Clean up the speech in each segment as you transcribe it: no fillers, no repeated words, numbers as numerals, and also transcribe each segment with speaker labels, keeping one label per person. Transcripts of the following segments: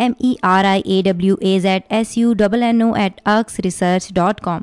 Speaker 1: MERIAWAZSUNNO@axresearch.com।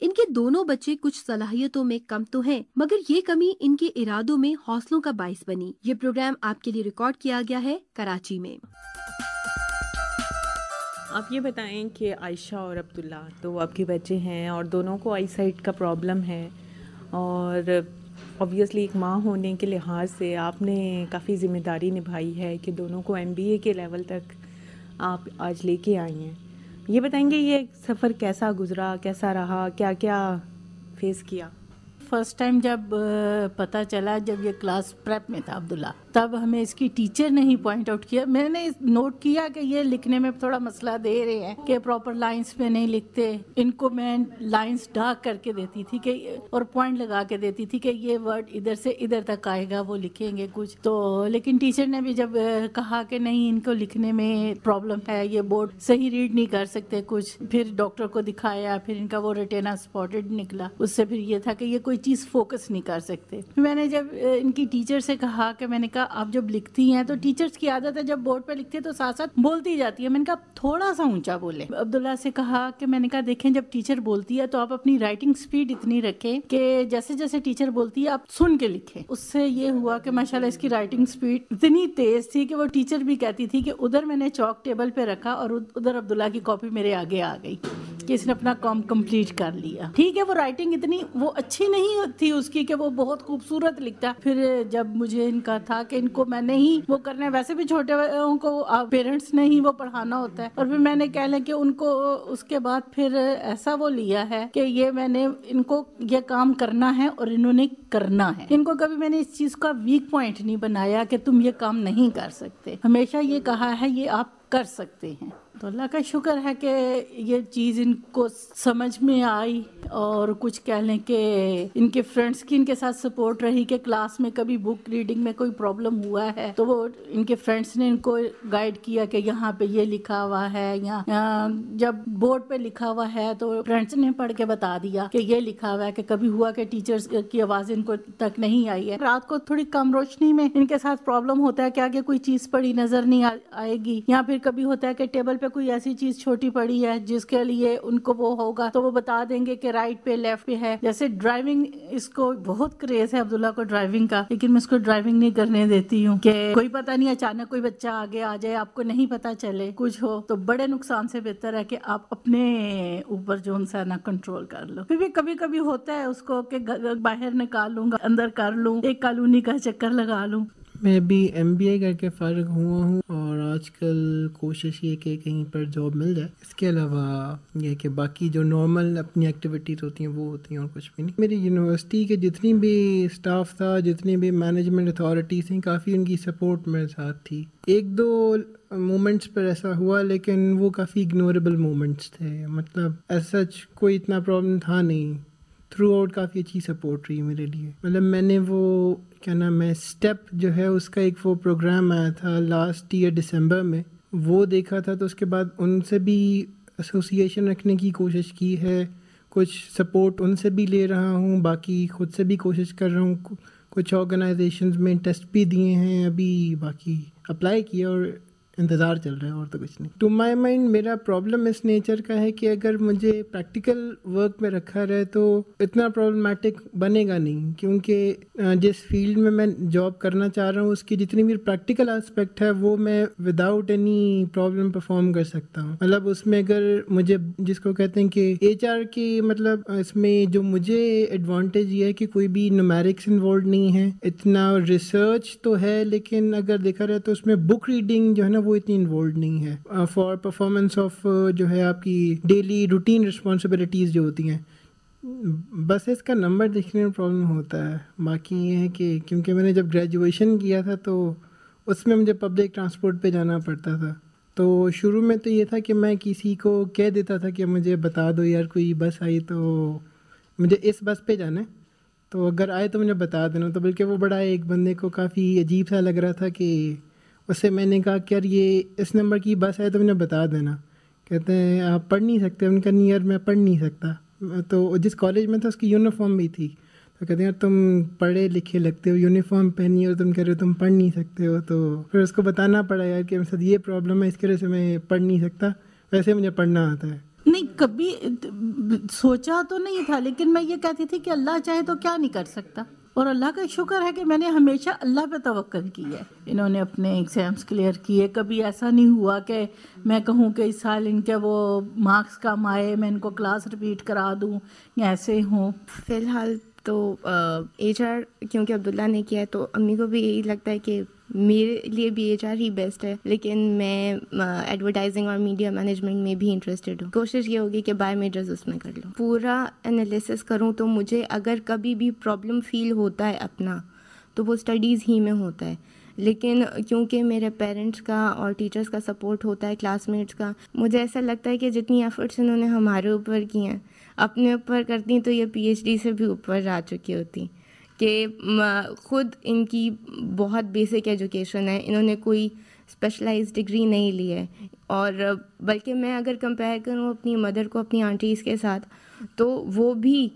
Speaker 2: ان کے دونوں بچے کچھ صلاحیتوں میں کم تو ہیں، مگر یہ کمی ان کے ارادوں میں حوصلوں کا باعث بنی۔ یہ پروگرام آپ کے لیے ریکارڈ کیا گیا ہے کراچی میں۔
Speaker 3: آپ یہ بتائیں کہ عائشہ اور عبداللہ تو آپ کے بچے ہیں اور دونوں کو آئی سائٹ کا پرابلم ہے، اور اوبویسلی ایک ماں ہونے کے لحاظ سے آپ نے کافی ذمہ داری نبھائی ہے کہ دونوں کو MBA کے لیول تک آپ آج لے کے آئی ہیں۔ یہ بتائیں گے یہ سفر کیسا گزرا، کیسا رہا، کیا کیا فیس کیا؟
Speaker 4: فرسٹ ٹائم جب پتہ چلا، جب یہ کلاس پریپ میں تھا عبداللہ، تب ہمیں اس کی ٹیچر نے ہی پوائنٹ آؤٹ کیا۔ میں نے نوٹ کیا کہ یہ لکھنے میں تھوڑا مسئلہ دے رہے ہیں کہ پراپر لائنز پہ نہیں لکھتے۔ ان کو میں لائنز ڈارک کر کے دیتی تھی کہ اور پوائنٹ لگا کے دیتی تھی کہ یہ ورڈ ادھر سے ادھر تک آئے گا، وہ لکھیں گے کچھ تو۔ لیکن ٹیچر نے بھی جب کہا کہ نہیں ان کو لکھنے میں پرابلم ہے، یہ بورڈ صحیح ریڈ نہیں کر سکتے کچھ، پھر ڈاکٹر کو دکھایا، پھر ان کا وہ ریٹینا سپاٹڈ نکلا۔ اس سے پھر یہ تھا کہ یہ کوئی چیز فوکس نہیں کر سکتے۔ میں نے جب ان کی ٹیچر سے کہا کہ میں نے کہا آپ جب لکھتی ہیں تو ٹیچرز کی عادت ہے جب بورڈ پہ لکھتے تو ساتھ ساتھ بولتی جاتی ہے، میں نے کہا تھوڑا سا اونچا بولے۔ عبداللہ سے کہا کہ میں نے کہا دیکھیں جب ٹیچر بولتی ہے تو آپ اپنی رائٹنگ سپیڈ اتنی رکھیں کہ جیسے جیسے ٹیچر بولتی ہے آپ سن کے لکھیں۔ اس سے یہ ہوا کہ ماشاءاللہ اس کی رائٹنگ سپیڈ اتنی تیز تھی کہ وہ ٹیچر بھی کہتی تھی کہ ادھر میں نے چاک ٹیبل پہ رکھا اور ادھر عبداللہ کی کاپی میرے آگے آ گئی کہ اس نے اپنا کام کمپلیٹ کر لیا۔ ٹھیک ہے وہ رائٹنگ اتنی وہ اچھی نہیں تھی اس کی کہ وہ بہت خوبصورت لکھتا۔ پھر جب مجھے ان کا تھا کہ ان کو میں نے ہی وہ کرنا ہے، ویسے بھی چھوٹے کو پیرنٹس نے ہی وہ پڑھانا ہوتا ہے، اور پھر میں نے کہہ لیں کہ ان کو اس کے بعد پھر ایسا وہ لیا ہے کہ یہ میں نے ان کو یہ کام کرنا ہے اور انہوں نے کرنا ہے۔ ان کو کبھی میں نے اس چیز کا ویک پوائنٹ نہیں بنایا کہ تم یہ کام نہیں کر سکتے، ہمیشہ یہ کہا ہے یہ آپ کر سکتے ہیں۔ تو اللہ کا شکر ہے کہ یہ چیز ان کو سمجھ میں آئی، اور کچھ کہہ لیں کہ ان کے فرینڈس کی ان کے ساتھ سپورٹ رہی کہ کلاس میں کبھی بک ریڈنگ میں کوئی پرابلم ہوا ہے تو وہ ان کے فرینڈس نے ان کو گائیڈ کیا کہ یہاں پہ یہ لکھا ہوا ہے، یا جب بورڈ پہ لکھا ہوا ہے تو فرینڈس نے پڑھ کے بتا دیا کہ یہ لکھا ہوا ہے، کہ کبھی ہوا کہ ٹیچرز کی آواز ان کو تک نہیں آئی ہے۔ رات کو تھوڑی کم روشنی میں ان کے ساتھ پرابلم ہوتا ہے کہ آگے کوئی چیز پڑی نظر نہیں آئے گی، یا پھر کبھی ہوتا ہے کہ ٹیبل پہ کوئی ایسی چیز چھوٹی پڑی ہے جس کے لیے ان کو وہ ہوگا تو وہ بتا دیں گے کہ رائٹ پہ لیفٹ پہ ہے۔ جیسے ڈرائیونگ، اس کو بہت کریز ہے عبداللہ کو ڈرائیونگ کا، لیکن میں اس کو ڈرائیونگ نہیں کرنے دیتی ہوں کہ کوئی پتہ نہیں اچانک کوئی بچہ آگے آ جائے، آپ کو نہیں پتہ چلے کچھ ہو تو بڑے نقصان سے بہتر ہے کہ آپ اپنے اوپر جو ان سے نہ کنٹرول کر لو۔ پھر بھی کبھی کبھی ہوتا ہے اس کو کہ باہر نکال لوں گا، اندر کر لوں، ایک کالونی کا چکر لگا لوں۔
Speaker 5: میں بھی MBA کر کے فارغ ہوا ہوں، اور آج کل کوشش یہ کہ کہیں پر جاب مل جائے۔ اس کے علاوہ یہ کہ باقی جو نارمل اپنی ایکٹیویٹیز ہوتی ہیں وہ ہوتی ہیں، اور کچھ بھی نہیں۔ میری یونیورسٹی کے جتنی بھی اسٹاف تھا، جتنی بھی مینجمنٹ اتھارٹیز تھیں، کافی ان کی سپورٹ میرے ساتھ تھی۔ ایک دو مومنٹس پر ایسا ہوا لیکن وہ کافی اگنوریبل مومنٹس تھے، مطلب ایسا کوئی اتنا پرابلم تھا نہیں۔ تھرو آؤٹ کافی اچھی سپورٹ رہی میرے لیے۔ مطلب میں نے وہ کیا نام ہے اسٹیپ جو ہے اس کا ایک وہ پروگرام آیا تھا لاسٹ ایئر دسمبر میں، وہ دیکھا تھا، تو اس کے بعد ان سے بھی ایسوسیشن رکھنے کی کوشش کی ہے، کچھ سپورٹ ان سے بھی لے رہا ہوں، باقی خود سے بھی کوشش کر رہا ہوں۔ کچھ آرگنائزیشنز میں ٹیسٹ بھی دیے ہیں، ابھی باقی اپلائی کیا اور انتظار چل رہا ہے، اور تو کچھ نہیں۔ ٹو مائی مائنڈ میرا پرابلم اس نیچر کا ہے کہ اگر مجھے پریکٹیکل ورک میں رکھا رہے تو اتنا پرابلمٹک بنے گا نہیں، کیونکہ جس فیلڈ میں میں جاب کرنا چاہ رہا ہوں اس کی جتنی بھی پریکٹیکل اسپیکٹ ہے وہ میں وداؤٹ اینی پرابلم پرفارم کر سکتا ہوں۔ مطلب اس میں اگر مجھے جس کو کہتے ہیں کہ HR کی، مطلب اس میں جو مجھے ایڈوانٹیج یہ ہے کہ کوئی بھی نومیرکس انوالوڈ نہیں ہے، اتنا ریسرچ تو ہے لیکن اگر دیکھا جائے تو اس میں بک ریڈنگ جو ہے نا وہ اتنی انوالوڈ نہیں ہے فار پرفارمنس آف جو ہے آپ کی ڈیلی روٹین رسپانسبلٹیز جو ہوتی ہیں۔ بس اس کا نمبر دیکھنے میں پرابلم ہوتا ہے۔ باقی یہ ہے کہ کیونکہ میں نے جب گریجویشن کیا تھا تو اس میں مجھے پبلک ٹرانسپورٹ پہ جانا پڑتا تھا، تو شروع میں تو یہ تھا کہ میں کسی کو کہہ دیتا تھا کہ مجھے بتا دو یار کوئی بس آئی تو مجھے اس بس پہ جانا ہے، تو اگر آئے تو مجھے بتا دینا۔ تو بلکہ وہ بڑا ایک بندے کو کافی عجیب سا لگ رہا تھا کہ اس سے میں نے کہا کہ یار یہ اس نمبر کی بس ہے تو مجھے بتا دینا۔ کہتے ہیں آپ پڑھ نہیں سکتے؟ ان کا نہیں یار میں پڑھ نہیں سکتا۔ تو جس کالج میں تھا اس کی یونیفارم بھی تھی، تو کہتے ہیں یار تم پڑھے لکھے لگتے ہو، یونیفارم پہنی اور تم کہہ رہے ہو تم پڑھ نہیں سکتے ہو۔ تو پھر اس کو بتانا پڑا یار کہ میرے ساتھ یہ پرابلم ہے، اس کی وجہ سے میں پڑھ نہیں سکتا، ویسے مجھے پڑھنا آتا ہے۔
Speaker 4: نہیں کبھی سوچا تو نہیں تھا، لیکن میں یہ کہتی تھی کہ اللہ چاہے تو کیا نہیں کر سکتا، اور اللہ کا شکر ہے کہ میں نے ہمیشہ اللہ پہ توکل کی ہے. انہوں نے اپنے ایگزامس کلیئر کیے، کبھی ایسا نہیں ہوا کہ میں کہوں کہ اس سال ان کے وہ مارکس کم آئے میں ان کو کلاس ریپیٹ کرا دوں یا ایسے ہوں.
Speaker 6: فی الحال تو ایچ آر کیونکہ عبداللہ نے کیا ہے تو امی کو بھی یہی لگتا ہے کہ میرے لیے بھی ایچ آر ہی بیسٹ ہے، لیکن میں ایڈورٹائزنگ اور میڈیا مینجمنٹ میں بھی انٹرسٹڈ ہوں. کوشش یہ ہوگی کہ بایو میجرز اس میں کر لوں. پورا انالیسس کروں تو مجھے اگر کبھی بھی پرابلم فیل ہوتا ہے اپنا تو وہ اسٹڈیز ہی میں ہوتا ہے، لیکن کیونکہ میرے پیرنٹس کا اور ٹیچرس کا سپورٹ ہوتا ہے، کلاس میٹس کا، مجھے ایسا لگتا ہے کہ جتنی ایفرٹس انہوں نے ہمارے اوپر کی ہیں اپنے اوپر کرتی تو یہ پی ایچ ڈی سے بھی اوپر جا چکی ہوتی. کہ خود ان کی بہت بیسک ایجوکیشن ہے، انہوں نے کوئی اسپیشلائز ڈگری نہیں لی ہے، اور بلکہ میں اگر کمپیئر کروں اپنی مدر کو اپنی آنٹیز کے ساتھ تو وہ بھی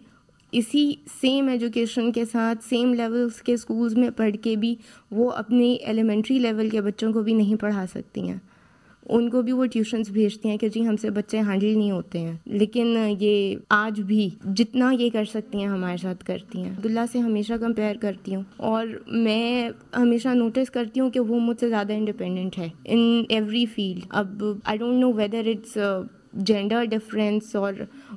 Speaker 6: اسی سیم ایجوکیشن کے ساتھ سیم لیولس کے اسکولز میں پڑھ کے بھی وہ اپنے ایلیمنٹری لیول کے بچوں کو بھی نہیں پڑھا سکتی ہیں. ان کو بھی وہ ٹیوشنز بھیجتی ہیں کہ جی ہم سے بچے ہینڈل نہیں ہوتے ہیں، لیکن یہ آج بھی جتنا یہ کر سکتی ہیں ہمارے ساتھ کرتی ہیں. عبداللہ سے ہمیشہ کمپیئر کرتی ہوں اور میں ہمیشہ نوٹس کرتی ہوں کہ وہ مجھ سے زیادہ انڈیپینڈنٹ ہے ان ایوری فیلڈ. اب I don't know whether it's gender difference اور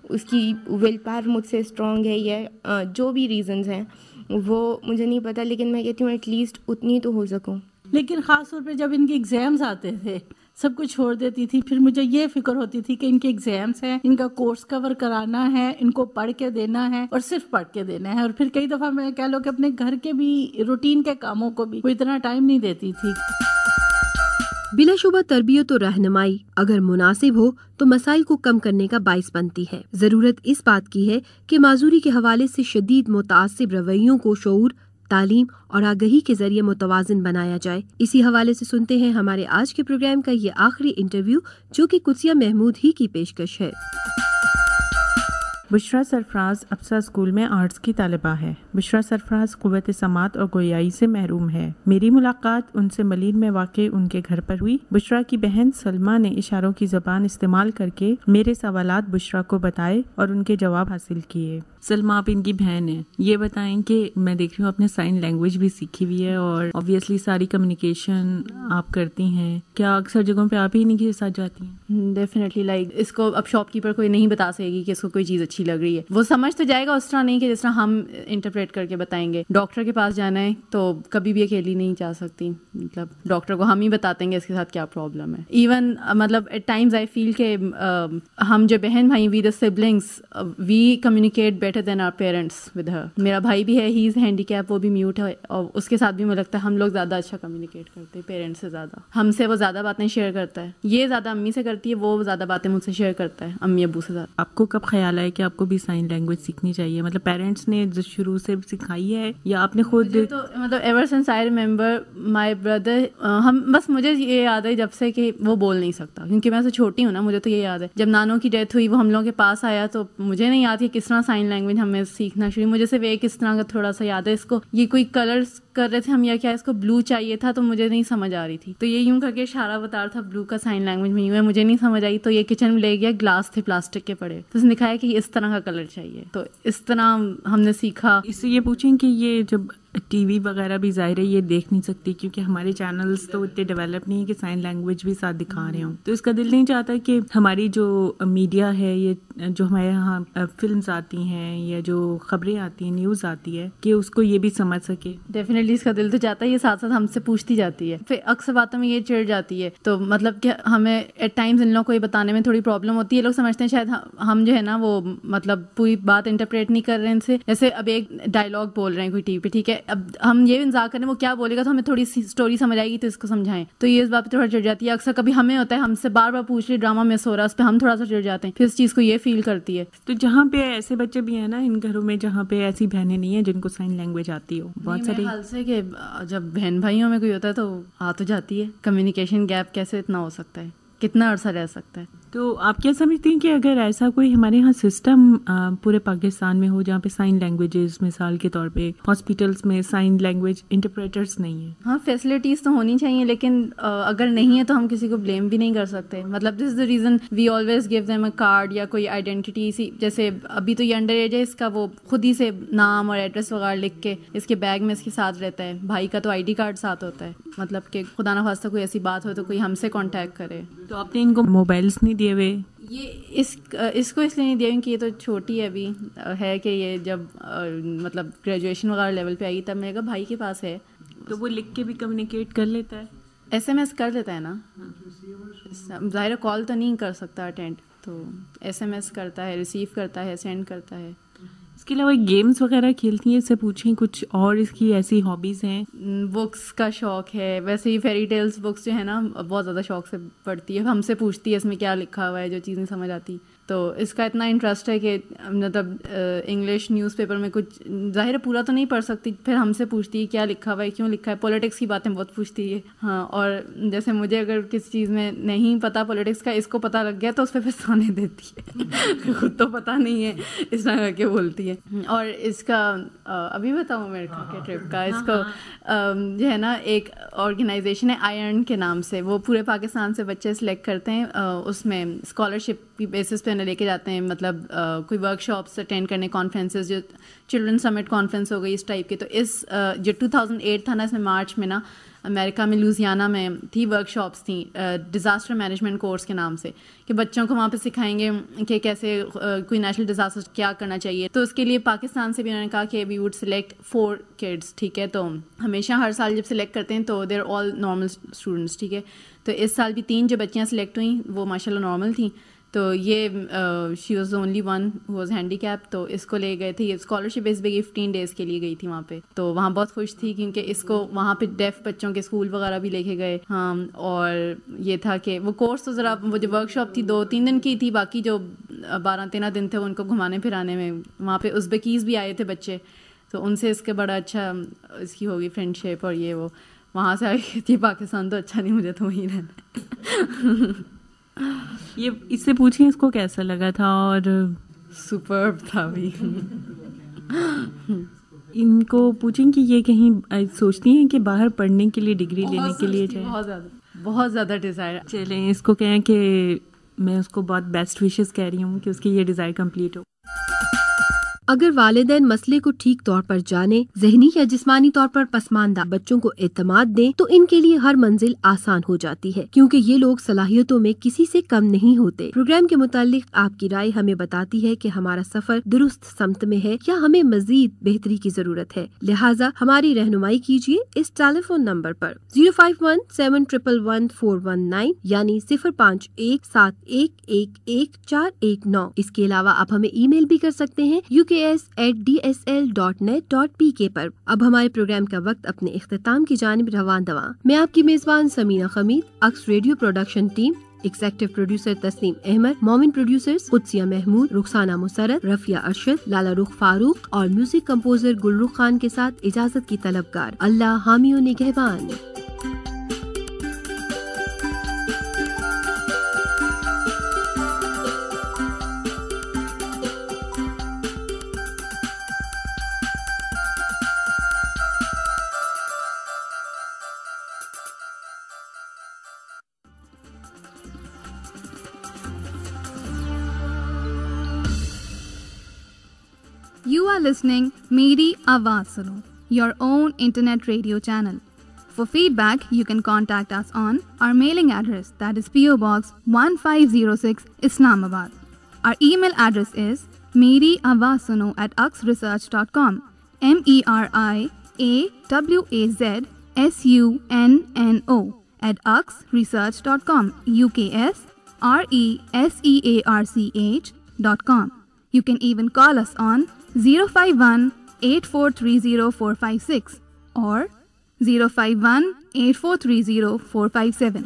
Speaker 6: اس کی ول پاور مجھ سے اسٹرانگ ہے یا جو بھی ریزنز ہیں وہ مجھے نہیں پتہ، لیکن میں کہتی ہوں ایٹ لیسٹ اتنی تو ہو سکوں.
Speaker 4: لیکن خاص طور پہ جب ان کے ایگزامز آتے تھے سب کچھ چھوڑ دیتی تھی، پھر مجھے یہ فکر ہوتی تھی کہ ان کے ایگزامس ہیں، ان کا کورس کور کرانا ہے، ان کو پڑھ کے دینا ہے اور صرف پڑھ کے دینا ہے. اور پھر کئی دفعہ میں کہہ لو کہ اپنے گھر کے بھی روٹین کے کاموں کو بھی وہ اتنا ٹائم نہیں دیتی تھی.
Speaker 2: بلا شبہ تربیت و رہنمائی اگر مناسب ہو تو مسائل کو کم کرنے کا باعث بنتی ہے. ضرورت اس بات کی ہے کہ معذوری کے حوالے سے شدید متعصب رویوں کو شعور، تعلیم اور آگہی کے ذریعے متوازن بنایا جائے. اسی حوالے سے سنتے ہیں ہمارے آج کے پروگرام کا یہ آخری انٹرویو جو کہ قدسیہ محمود ہی کی پیشکش ہے.
Speaker 3: بشریٰ سرفراز ابسا اسکول میں آرٹس کی طالبہ ہے. بشریٰ سرفراز قوت سماعت اور گویائی سے محروم ہے. میری ملاقات ان سے ملین میں واقع ان کے گھر پر ہوئی. بشریٰ کی بہن سلمہ نے اشاروں کی زبان استعمال کر کے میرے سوالات بشریٰ کو بتائے اور ان کے جواب حاصل کیے. سلمہ آپ ان کی بہن ہیں، یہ بتائیں کہ میں دیکھ رہی ہوں آپ نے سائن لینگویج بھی سیکھی ہوئی ہے اور آبویسلی ساری کمیونیکیشن آپ کرتی ہیں، کیا اکثر جگہوں پہ آپ ہی نہیں کے ساتھ جاتی ہیں؟
Speaker 7: ڈیفینیٹلی لائک اس کو اب شاپ کیپر کوئی نہیں بتا سکے گی کہ اس کو کوئی چیز اچھی لگ رہی ہے، وہ سمجھ تو جائے گا اس طرح نہیں کہ جس طرح ہم انٹرپریٹ کر کے بتائیں گے. ڈاکٹر کے پاس جانا ہے تو کبھی بھی اکیلی نہیں جا سکتی، مطلب ڈاکٹر کو ہم ہی بتاتے ہیں کہ اس کے ساتھ کیا پرابلم ہے. ایون مطلب ایٹ ٹائمز آئی فیل کہ ہم جو بہن بھائی we the siblings we communicate better than our parents with her. میرا بھائی بھی ہے، ہی از ہینڈی کیپ، وہ بھی میوٹ ہے، اور اس کے ساتھ بھی مجھے لگتا ہے ہم لوگ زیادہ اچھا کمیونیکیٹ کرتے ہیں پیرنٹس سے زیادہ. ہم سے وہ زیادہ باتیں شیئر کرتا ہے، یہ زیادہ امی سے کرتی ہے، وہ زیادہ باتیں مجھ سے شیئر کرتا ہے امی ابو سے زیادہ.
Speaker 3: آپ کو کب خیال آیا کہ آپ کو بھی سائن لینگویج سیکھنی چاہیے؟ مطلب پیرنٹس نے شروع سے سکھائی ہے یا آپ نے خود؟
Speaker 7: تو مطلب ever since I remember my brother, ہم بس مجھے یہ یاد ہے جب سے کہ وہ بول نہیں سکتا، کیونکہ میں سے چھوٹی ہوں نا، مجھے تو یہ یاد ہے جب نانوں کی ڈیتھ ہوئی وہ ہم لوگوں کے پاس آیا تو مجھے نہیں یاد کہ کس طرح سائن لینگویج ہمیں سیکھنا شروع. مجھے صرف ایک اس طرح کا تھوڑا سا یاد ہے، اس کو یہ کوئی کلرس کر رہے تھے ہم یا کیا، اس کو بلو چاہیے تھا تو مجھے نہیں سمجھ آ رہی تھی تو یہ یوں کر کے اشارہ بتا رہا تھا بلو کا سائن لینگویج میں یوں ہے، مجھے نہیں سمجھ آئی تو یہ کچن میں لے گیا، گلاس تھے پلاسٹک کے پڑے تو اس نے دکھایا کہ اس طرح کا کلر چاہیے، تو اس طرح ہم نے سیکھا.
Speaker 3: اس سے یہ پوچھیں کہ یہ جب ٹی وی وغیرہ بھی ظاہر ہے یہ دیکھ نہیں سکتی کیونکہ ہمارے چینلز تو اتنے ڈیولپ نہیں ہے کہ سائن لینگویج بھی ساتھ دکھا رہے ہوں، تو اس کا دل نہیں چاہتا کہ ہماری جو میڈیا ہے، یہ جو ہمارے یہاں فلمز آتی ہیں یا جو خبریں آتی ہیں، نیوز آتی ہے، کہ اس کو یہ بھی سمجھ سکے.
Speaker 7: ڈیفینیٹلی اس کا دل تو چاہتا ہے، یہ ساتھ ساتھ ہم سے پوچھتی جاتی ہے، پھر اکثر باتوں میں یہ چڑھ جاتی ہے تو مطلب کہ ہمیں ایٹ ٹائمز ان لوگوں کو یہ بتانے میں تھوڑی پرابلم ہوتی ہے. لوگ سمجھتے ہیں شاید ہم جو ہے نا وہ مطلب پوری بات انٹرپریٹ نہیں کر رہے ان سے، جیسے اب ایک ڈائلاگ بول رہے ہیں کوئی ٹی وی پہ، ٹھیک ہے، اب ہم یہ انتظار کریں وہ کیا بولے گا تو ہمیں تھوڑی سی اسٹوری سمجھ آئے گی تو اس کو سمجھائیں، تو یہ اس بات پہ تھوڑا چڑھ جاتی ہے. اکثر کبھی ہمیں ہوتا ہے ہم سے بار بار پوچھ رہی ڈرامہ مس ہو رہا ہے، اس پہ ہم تھوڑا سا چڑھ جاتے ہیں، پھر اس چیز کو یہ فیل کرتی ہے.
Speaker 3: تو جہاں پہ ایسے بچے بھی ہیں نا ان گھروں میں جہاں پہ ایسی بہنیں نہیں ہیں جن کو سائن لینگویج آتی ہو، بہت ساری
Speaker 7: حال سے کہ جب بہن بھائیوں میں کوئی ہوتا ہے تو آ تو جاتی ہے. کمیونیکیشن گیپ کیسے اتنا ہو سکتا ہے، کتنا عرصہ رہ سکتا ہے.
Speaker 3: تو آپ کیا سمجھتی ہیں کہ اگر ایسا کوئی ہمارے یہاں سسٹم پورے پاکستان میں ہو جہاں پہ سائن لینگویجز مثال کے طور پہ ہاسپٹلس میں سائن لینگویج انٹرپریٹرس نہیں ہیں؟
Speaker 7: ہاں فیسلٹیز تو ہونی چاہیے، لیکن اگر نہیں ہے تو ہم کسی کو بلیم بھی نہیں کر سکتے. مطلب this is the reason we always give them a card یا کوئی آئیڈینٹی. جیسے ابھی تو یہ انڈر ایج ہے، اس کا وہ خود ہی سے نام اور ایڈریس وغیرہ لکھ کے اس کے بیگ میں اس کے ساتھ رہتا ہے. بھائی کا تو آئی ڈی کارڈ ساتھ ہوتا ہے، مطلب کہ خدا نہ خواستہ کوئی ایسی بات ہو تو کوئی ہم سے کانٹیکٹ کرے.
Speaker 3: تو آپ نے ان کو موبائلس نہیں دیے ہوئے؟
Speaker 7: یہ اس کو اس لیے نہیں دیا کہ یہ تو چھوٹی ہے ابھی، ہے کہ یہ جب مطلب گریجویشن وغیرہ لیول پہ آئی گی تب میں نے کہا بھائی کے پاس ہے
Speaker 3: تو وہ لکھ کے بھی کمیونیکیٹ کر لیتا ہے،
Speaker 7: ایس ایم ایس کر لیتا ہے نا. ظاہر کال تو نہیں کر سکتا اٹینڈ، تو ایس ایم ایس کرتا ہے، ریسیو کرتا ہے، سینڈ کرتا ہے.
Speaker 3: اس کے علاوہ گیمز وغیرہ کھیلتی ہیں؟ اس سے پوچھیں کچھ اور اس کی ایسی ہابیز ہیں؟
Speaker 7: بکس کا شوق ہے، ویسے ہی فیری ٹیلز بکس جو ہے نا بہت زیادہ شوق سے پڑھتی ہے. ہم سے پوچھتی ہے اس میں کیا لکھا ہوا ہے، جو چیز نہیں سمجھ آتی. تو اس کا اتنا انٹرسٹ ہے کہ مطلب انگلش نیوز پیپر میں کچھ ظاہر پورا تو نہیں پڑھ سکتی، پھر ہم سے پوچھتی ہے کیا لکھا ہوا ہے، کیوں لکھا ہے. پولیٹکس کی باتیں بہت پوچھتی ہے. ہاں، اور جیسے مجھے اگر کسی چیز میں نہیں پتہ پولیٹکس کا، اس کو پتہ لگ گیا تو اس پہ پھر سونے دیتی ہے. خود تو پتہ نہیں ہے اس طرح کر کے بولتی ہے. اور اس کا ابھی بتاؤں میرے کے ٹرپ کا، اس کو جو ہے نا ایک آرگنائزیشن ہے آئرن کے نام سے، وہ پورے پاکستان سے بچے سلیکٹ کرتے ہیں، اس میں اسکالرشپ کی بیسس پہ لے کے جاتے ہیں. مطلب کوئی ورک شاپس اٹینڈ کرنے، کانفرنسز، جو چلڈرن سمٹ کانفرنس ہو گئی اس ٹائپ کے. تو اس جو 2008 تھا نا، اس میں مارچ میں نا امریکہ میں لوزیانا میں تھی ورک شاپس تھیں ڈیزاسٹر مینجمنٹ کورس کے نام سے، کہ بچوں کو وہاں پہ سکھائیں گے کہ کیسے کوئی نیچرل ڈیزاسٹر کیا کرنا چاہیے. تو اس کے لیے پاکستان سے بھی انہوں نے کہا کہ وی ووڈ سلیکٹ 4 kids. ٹھیک ہے، تو ہمیشہ ہر سال جب سلیکٹ کرتے ہیں تو they are all normal students. ٹھیک ہے، تو اس سال بھی 3 جو بچیاں سلیکٹ ہوئیں وہ ماشاء اللہ نارمل تھیں. تو یہ she was only one who was handicap. تو اس کو لے گئے تھے، یہ اسکالرشپ بیس پہ 15 days کے لیے گئی تھی وہاں پہ. تو وہاں بہت خوش تھی کیونکہ اس کو وہاں پہ ڈیف بچوں کے اسکول وغیرہ بھی لے کے گئے. ہاں، اور یہ تھا کہ وہ کورس تو ذرا وہ جو ورک شاپ تھی 2-3 دن کی تھی، باقی جو 12-13 دن تھے ان کو گھمانے پھرانے میں. وہاں پہ ازبکیز بھی آئے تھے بچے، تو ان سے اس کے بڑا اچھا اس کی ہوگی فرینڈ شپ. اور یہ وہ وہاں سے آئی تھی پاکستان تو اچھا نہیں، مجھے تو وہیں رہنا.
Speaker 3: یہ اس سے پوچھیں اس کو کیسا لگا تھا؟ اور
Speaker 7: سپرب تھا بھی.
Speaker 3: ان کو پوچھیں کہ یہ کہیں سوچتی ہیں کہ باہر پڑھنے کے لیے، ڈگری لینے کے لیے جائیں؟
Speaker 7: بہت زیادہ ڈیزائر.
Speaker 3: چلیں اس کو کہیں کہ میں اس کو بہت بیسٹ وشز کہہ رہی ہوں کہ اس کی یہ ڈیزائر کمپلیٹ ہو.
Speaker 2: اگر والدین مسئلے کو ٹھیک طور پر جانے، ذہنی یا جسمانی طور پر پسماندہ بچوں کو اعتماد دیں تو ان کے لیے ہر منزل آسان ہو جاتی ہے، کیونکہ یہ لوگ صلاحیتوں میں کسی سے کم نہیں ہوتے. پروگرام کے متعلق آپ کی رائے ہمیں بتاتی ہے کہ ہمارا سفر درست سمت میں ہے یا ہمیں مزید بہتری کی ضرورت ہے. لہٰذا ہماری رہنمائی کیجیے اس ٹیلی فون نمبر پر 05171111419 یعنی 05171111419. اس کے علاوہ آپ ہمیں ای میل بھی کر سکتے ہیں uks@dsl.net.pk پر. اب ہمارے پروگرام کا وقت اپنے اختتام کی جانب رواں دواں. میں آپ کی میزبان سمینہ خمید، اکس radio production team, executive producer Tasneem Ahmed, مومن پروڈیوسرز قدسیہ محمود، رخسانہ مسرت، رفیہ ارشد، لالا رخ فاروق اور میوزک کمپوزر گلرخ خان کے ساتھ اجازت کی طلبگار. اللہ حامی و نگہبان.
Speaker 8: You are listening Meri Awaaz Suno, your own internet radio channel. For feedback, you can contact us on our mailing address, that is PO Box 1506, Islamabad. Our email address is meriawazsuno@uxresearch.com, MERIAWAZSUNNO@uxresearch.com, UKSRESEARCH.com. You can even call us on 051-8430-456 or 051-8430-457.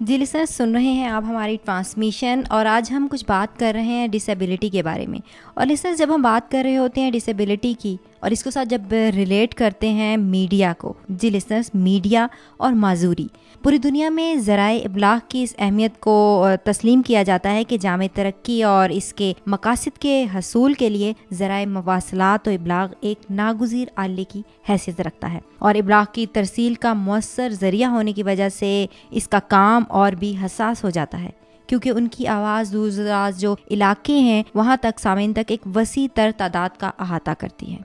Speaker 1: G listener, سن رہے ہیں آپ ہماری transmission, اور آج ہم کچھ بات کر رہے ہیں ڈسیبلٹی کے بارے میں. اور لسنر، جب ہم بات کر رہے ہوتے ہیں ڈسیبلٹی کی، اور اس کے ساتھ جب ریلیٹ کرتے ہیں میڈیا کو، جی لسنرز، میڈیا اور معذوری، پوری دنیا میں ذرائع ابلاغ کی اس اہمیت کو تسلیم کیا جاتا ہے کہ جامع ترقی اور اس کے مقاصد کے حصول کے لیے ذرائع مواصلات و ابلاغ ایک ناگزیر آلے کی حیثیت رکھتا ہے، اور ابلاغ کی ترسیل کا مؤثر ذریعہ ہونے کی وجہ سے اس کا کام اور بھی حساس ہو جاتا ہے، کیونکہ ان کی آواز دور دراز جو علاقے ہیں وہاں تک سامعین تک ایک وسیع تر تعداد کا احاطہ کرتی ہے،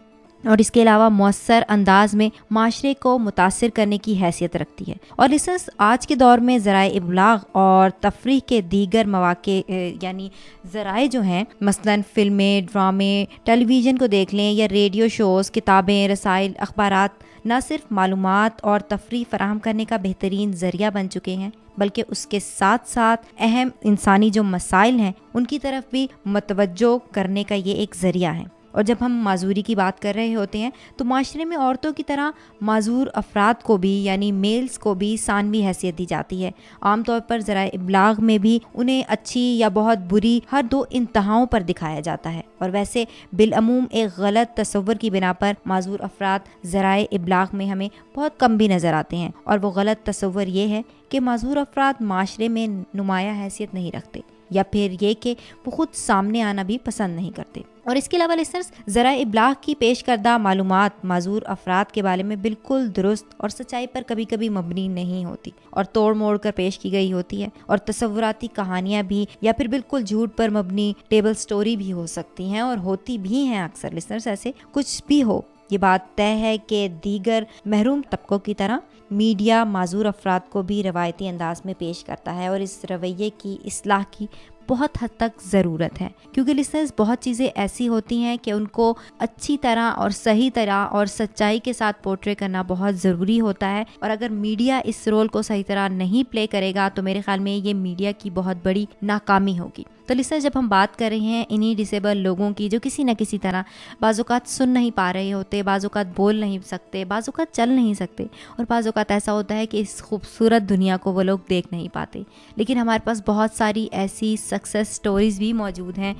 Speaker 1: اور اس کے علاوہ مؤثر انداز میں معاشرے کو متاثر کرنے کی حیثیت رکھتی ہے۔ اور لسنرز، آج کے دور میں ذرائع ابلاغ اور تفریح کے دیگر مواقع یعنی ذرائع جو ہیں، مثلاً فلمیں، ڈرامے، ٹیلی ویژن کو دیکھ لیں یا ریڈیو شوز، کتابیں، رسائل، اخبارات، نہ صرف معلومات اور تفریح فراہم کرنے کا بہترین ذریعہ بن چکے ہیں، بلکہ اس کے ساتھ ساتھ اہم انسانی جو مسائل ہیں ان کی طرف بھی متوجہ کرنے کا یہ ایک ذریعہ ہے۔ اور جب ہم معذوری کی بات کر رہے ہوتے ہیں تو معاشرے میں عورتوں کی طرح معذور افراد کو بھی یعنی میلز کو بھی ثانوی حیثیت دی جاتی ہے۔ عام طور پر ذرائع ابلاغ میں بھی انہیں اچھی یا بہت بری ہر دو انتہاؤں پر دکھایا جاتا ہے، اور ویسے بالعموم ایک غلط تصور کی بنا پر معذور افراد ذرائع ابلاغ میں ہمیں بہت کم بھی نظر آتے ہیں، اور وہ غلط تصور یہ ہے کہ معذور افراد معاشرے میں نمایاں حیثیت نہیں رکھتے، یا پھر یہ کہ وہ خود سامنے آنا بھی پسند نہیں کرتے۔ اور اس کے علاوہ لسنرز، ذرائع ابلاغ کی پیش کردہ معلومات معذور افراد کے بارے میں بالکل درست اور سچائی پر کبھی کبھی مبنی نہیں ہوتی اور توڑ موڑ کر پیش کی گئی ہوتی ہے، اور تصوراتی کہانیاں بھی یا پھر بالکل جھوٹ پر مبنی ٹیبل سٹوری بھی ہو سکتی ہیں، اور ہوتی بھی ہیں اکثر۔ لسنرز، ایسے کچھ بھی ہو، یہ بات طے ہے کہ دیگر محروم طبقوں کی طرح میڈیا معذور افراد کو بھی روایتی انداز میں پیش کرتا ہے، اور اس رویے کی اصلاح کی بہت حد تک ضرورت ہے، کیونکہ لسنرز بہت چیزیں ایسی ہوتی ہیں کہ ان کو اچھی طرح اور صحیح طرح اور سچائی کے ساتھ پورٹرے کرنا بہت ضروری ہوتا ہے، اور اگر میڈیا اس رول کو صحیح طرح نہیں پلے کرے گا تو میرے خیال میں یہ میڈیا کی بہت بڑی ناکامی ہوگی۔ تو لسنرز، جب ہم بات کر رہے ہیں انہی ڈسیبل لوگوں کی جو کسی نہ کسی طرح بعض اوقات سن نہیں پا رہے ہوتے، بعض اوقات بول نہیں سکتے، بعض اوقات چل نہیں سکتے، اور بعض اوقات ایسا ہوتا ہے کہ اس خوبصورت دنیا کو وہ لوگ دیکھ نہیں پاتے، لیکن ہمارے پاس بہت ساری ایسی سکسیس سٹوریز بھی موجود ہیں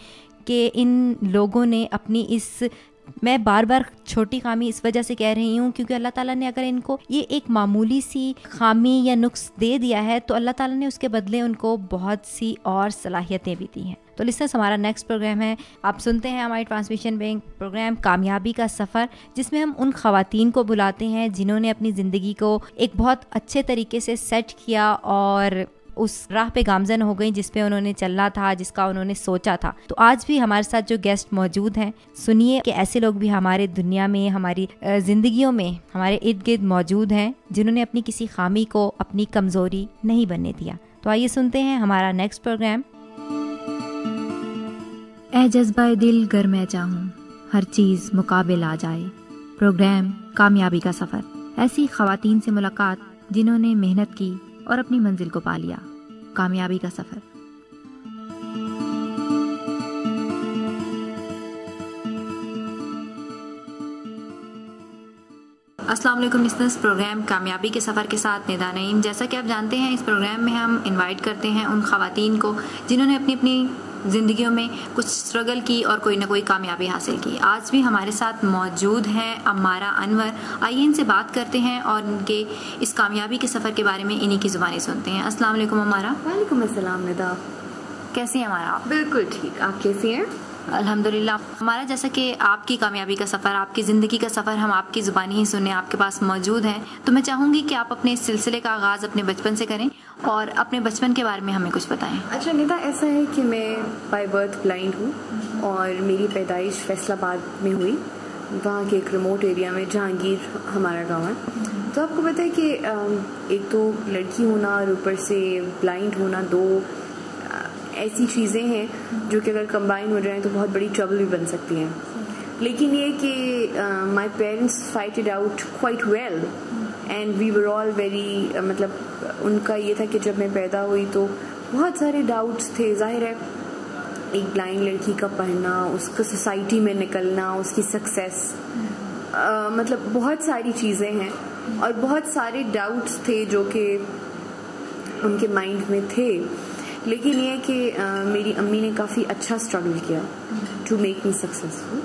Speaker 1: کہ ان لوگوں نے اپنی اس، میں بار بار چھوٹی خامی اس وجہ سے کہہ رہی ہوں کیونکہ اللہ تعالیٰ نے اگر ان کو یہ ایک معمولی سی خامی یا نقص دے دیا ہے تو اللہ تعالیٰ نے اس کے بدلے ان کو بہت سی اور صلاحیتیں بھی دی ہیں۔ تو لسنرز، ہمارا نیکسٹ پروگرام ہے، آپ سنتے ہیں ہماری ٹرانسمیشن بینک پروگرام کامیابی کا سفر، جس میں ہم ان خواتین کو بلاتے ہیں جنہوں نے اپنی زندگی کو ایک بہت اچھے طریقے سے سیٹ کیا اور اس راہ پہ گامزن ہو گئیں جس پہ انہوں نے چلنا تھا، جس کا انہوں نے سوچا تھا۔ تو آج بھی ہمارے ساتھ جو گیسٹ موجود ہیں، سنیے کہ ایسے لوگ بھی ہمارے دنیا میں، ہماری زندگیوں میں، ہمارے ارد گرد موجود ہیں جنہوں نے اپنی کسی خامی کو اپنی کمزوری نہیں بننے دیا۔ تو آئیے سنتے ہیں ہمارا نیکسٹ پروگرام۔
Speaker 9: اے جذبہ دل گر میں چاہوں ہر چیز مقابل آ جائے، پروگرام کامیابی کا سفر، ایسی خواتین سے ملاقات جنہوں نے محنت کی اور اپنی منزل کو پا لیا، کامیابی کا سفر۔
Speaker 1: السلام علیکم لسنرز، پروگرام کامیابی کے سفر کے ساتھ ندا نعیم۔ جیسا کہ آپ جانتے ہیں، اس پروگرام میں ہم انوائٹ کرتے ہیں ان خواتین کو جنہوں نے اپنی زندگیوں میں کچھ اسٹرگل کی اور کوئی نہ کوئی کامیابی حاصل کی۔ آج بھی ہمارے ساتھ موجود ہیں عمارہ انور۔ آئیے ان سے بات کرتے ہیں اور ان کے اس کامیابی کے سفر کے بارے میں انہی کی زبانی سنتے ہیں۔ السلام علیکم عمارہ۔
Speaker 10: وعلیکم السلام ندا۔
Speaker 1: کیسی ہیں عمارہ آپ؟
Speaker 10: بالکل ٹھیک، آپ کیسی ہیں؟
Speaker 1: الحمدللہ۔ ہمارا جیسا کہ آپ کی کامیابی کا سفر، آپ کی زندگی کا سفر ہم آپ کی زبانی ہی سنیں، آپ کے پاس موجود ہیں، تو میں چاہوں گی کہ آپ اپنے اس سلسلے کا آغاز اپنے بچپن سے کریں اور اپنے بچپن کے بارے میں ہمیں کچھ بتائیں۔
Speaker 10: اچھا ندا، ایسا ہے کہ میں بائی برتھ بلائنڈ ہوں اور میری پیدائش فیصل آباد میں ہوئی، وہاں کے ایک ریموٹ ایریا میں، جہانگیر ہمارا گاؤں ہے۔ تو آپ کو پتہ ہے کہ ایک تو لڑکی ہونا اور اوپر سے بلائنڈ ہونا، دو ایسی چیزیں ہیں جو کہ اگر کمبائن ہو جائیں تو بہت بڑی ٹربل بھی بن سکتی ہیں۔ لیکن یہ کہ my parents fight it out quite well and we were all very, مطلب ان کا یہ تھا کہ جب میں پیدا ہوئی تو بہت سارے ڈاؤٹس تھے۔ ظاہر ہے ایک بلائنڈ لڑکی کا پڑھنا، اس کا سوسائٹی میں نکلنا، اس کی سکسیس، مطلب بہت ساری چیزیں ہیں اور بہت سارے ڈاؤٹس تھے جو کہ ان کے مائنڈ میں تھے۔ لیکن یہ کہ میری امی نے کافی اچھا اسٹرگل کیا ٹو میک می سکسیسفل،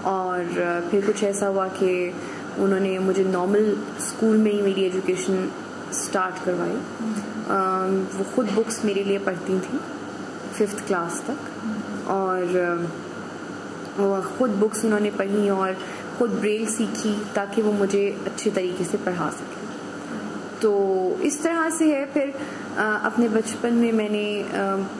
Speaker 10: اور پھر کچھ ایسا ہوا کہ انہوں نے مجھے نارمل اسکول میں ہی میری ایجوکیشن اسٹارٹ کروائی. وہ خود بکس میرے لیے پڑھتی تھیں 5th کلاس تک, اور خود بکس انہوں نے پڑھی اور خود بریل سیکھی تاکہ وہ مجھے اچھے طریقے سے پڑھا سکیں. تو اس طرح سے ہے. پھر اپنے بچپن میں میں نے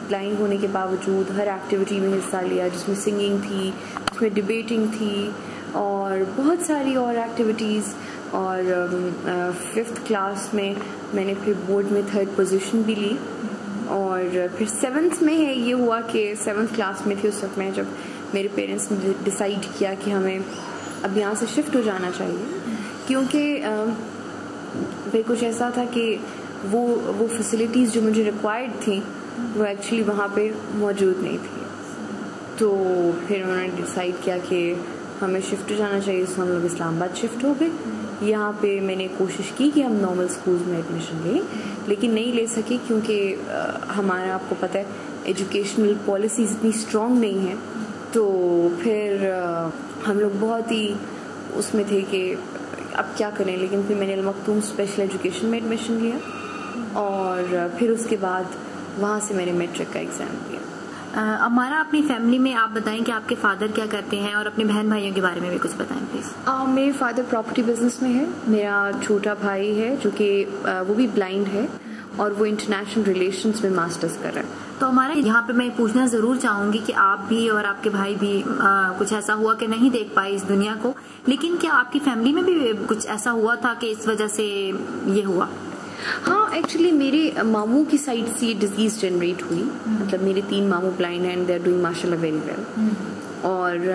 Speaker 10: بلائنڈ ہونے کے باوجود ہر ایکٹیویٹی میں حصہ لیا, جس میں سنگنگ تھی, جس میں ڈبیٹنگ تھی اور بہت ساری اور ایکٹیویٹیز. اور 5th کلاس میں میں نے پھر بورڈ میں 3rd پوزیشن بھی لی. اور پھر 7th میں ہے یہ ہوا کہ 7th کلاس میں تھی اس وقت میں, جب میرے پیرنٹس نے ڈیسائیڈ کیا کہ ہمیں اب یہاں سے شفٹ ہو جانا چاہیے, کیونکہ پھر کچھ ایسا تھا کہ وہ فیسلٹیز جو مجھے ریکوائرڈ تھیں وہ ایکچولی وہاں پہ موجود نہیں تھی. تو پھر انہوں نے ڈیسائیڈ کیا کہ ہمیں شفٹ ہو جانا چاہیے, تو ہم لوگ اسلام آباد شفٹ ہو گئے. یہاں پہ میں نے کوشش کی کہ ہم نارمل اسکولز میں ایڈمیشن لیں, لیکن نہیں لے سکے کیونکہ ہمارا, آپ کو پتہ ہے, ایجوکیشنل پالیسیز اتنی اسٹرانگ نہیں ہیں. تو پھر ہم لوگ بہت ہی اس میں تھے کہ اب کیا کریں. لیکن پھر میں نے المکتوم اسپیشل ایجوکیشن میں ایڈمیشن لیا, اور پھر اس کے بعد وہاں سے میں نے میٹرک کا ایگزام دیا.
Speaker 9: ہمارا اپنی فیملی میں آپ بتائیں کہ آپ کے فادر کیا کرتے ہیں, اور اپنے بہن بھائیوں کے بارے میں بھی کچھ بتائیں پلیز.
Speaker 10: میرے فادر پراپرٹی بزنس میں ہے. میرا چھوٹا بھائی ہے جو کہ وہ بھی بلائنڈ ہے, اور وہ انٹرنیشنل ریلیشنز میں ماسٹرز کر رہا ہے.
Speaker 9: تو ہمارے یہاں پہ میں پوچھنا ضرور چاہوں گی کہ آپ بھی اور آپ کے بھائی بھی کچھ ایسا ہوا کہ نہیں دیکھ پائے اس دنیا کو, لیکن کیا آپ کی فیملی میں بھی کچھ ایسا ہوا تھا کہ اس وجہ سے یہ ہوا؟
Speaker 10: ہاں, ایکچولی میرے ماموں کی سائڈ سے یہ ڈیزیز جنریٹ ہوئی. مطلب میرے 3 ماموں بلائنڈ ہیں, اینڈ دے آر ڈوئنگ ماشاء اللہ ویری ویل. اور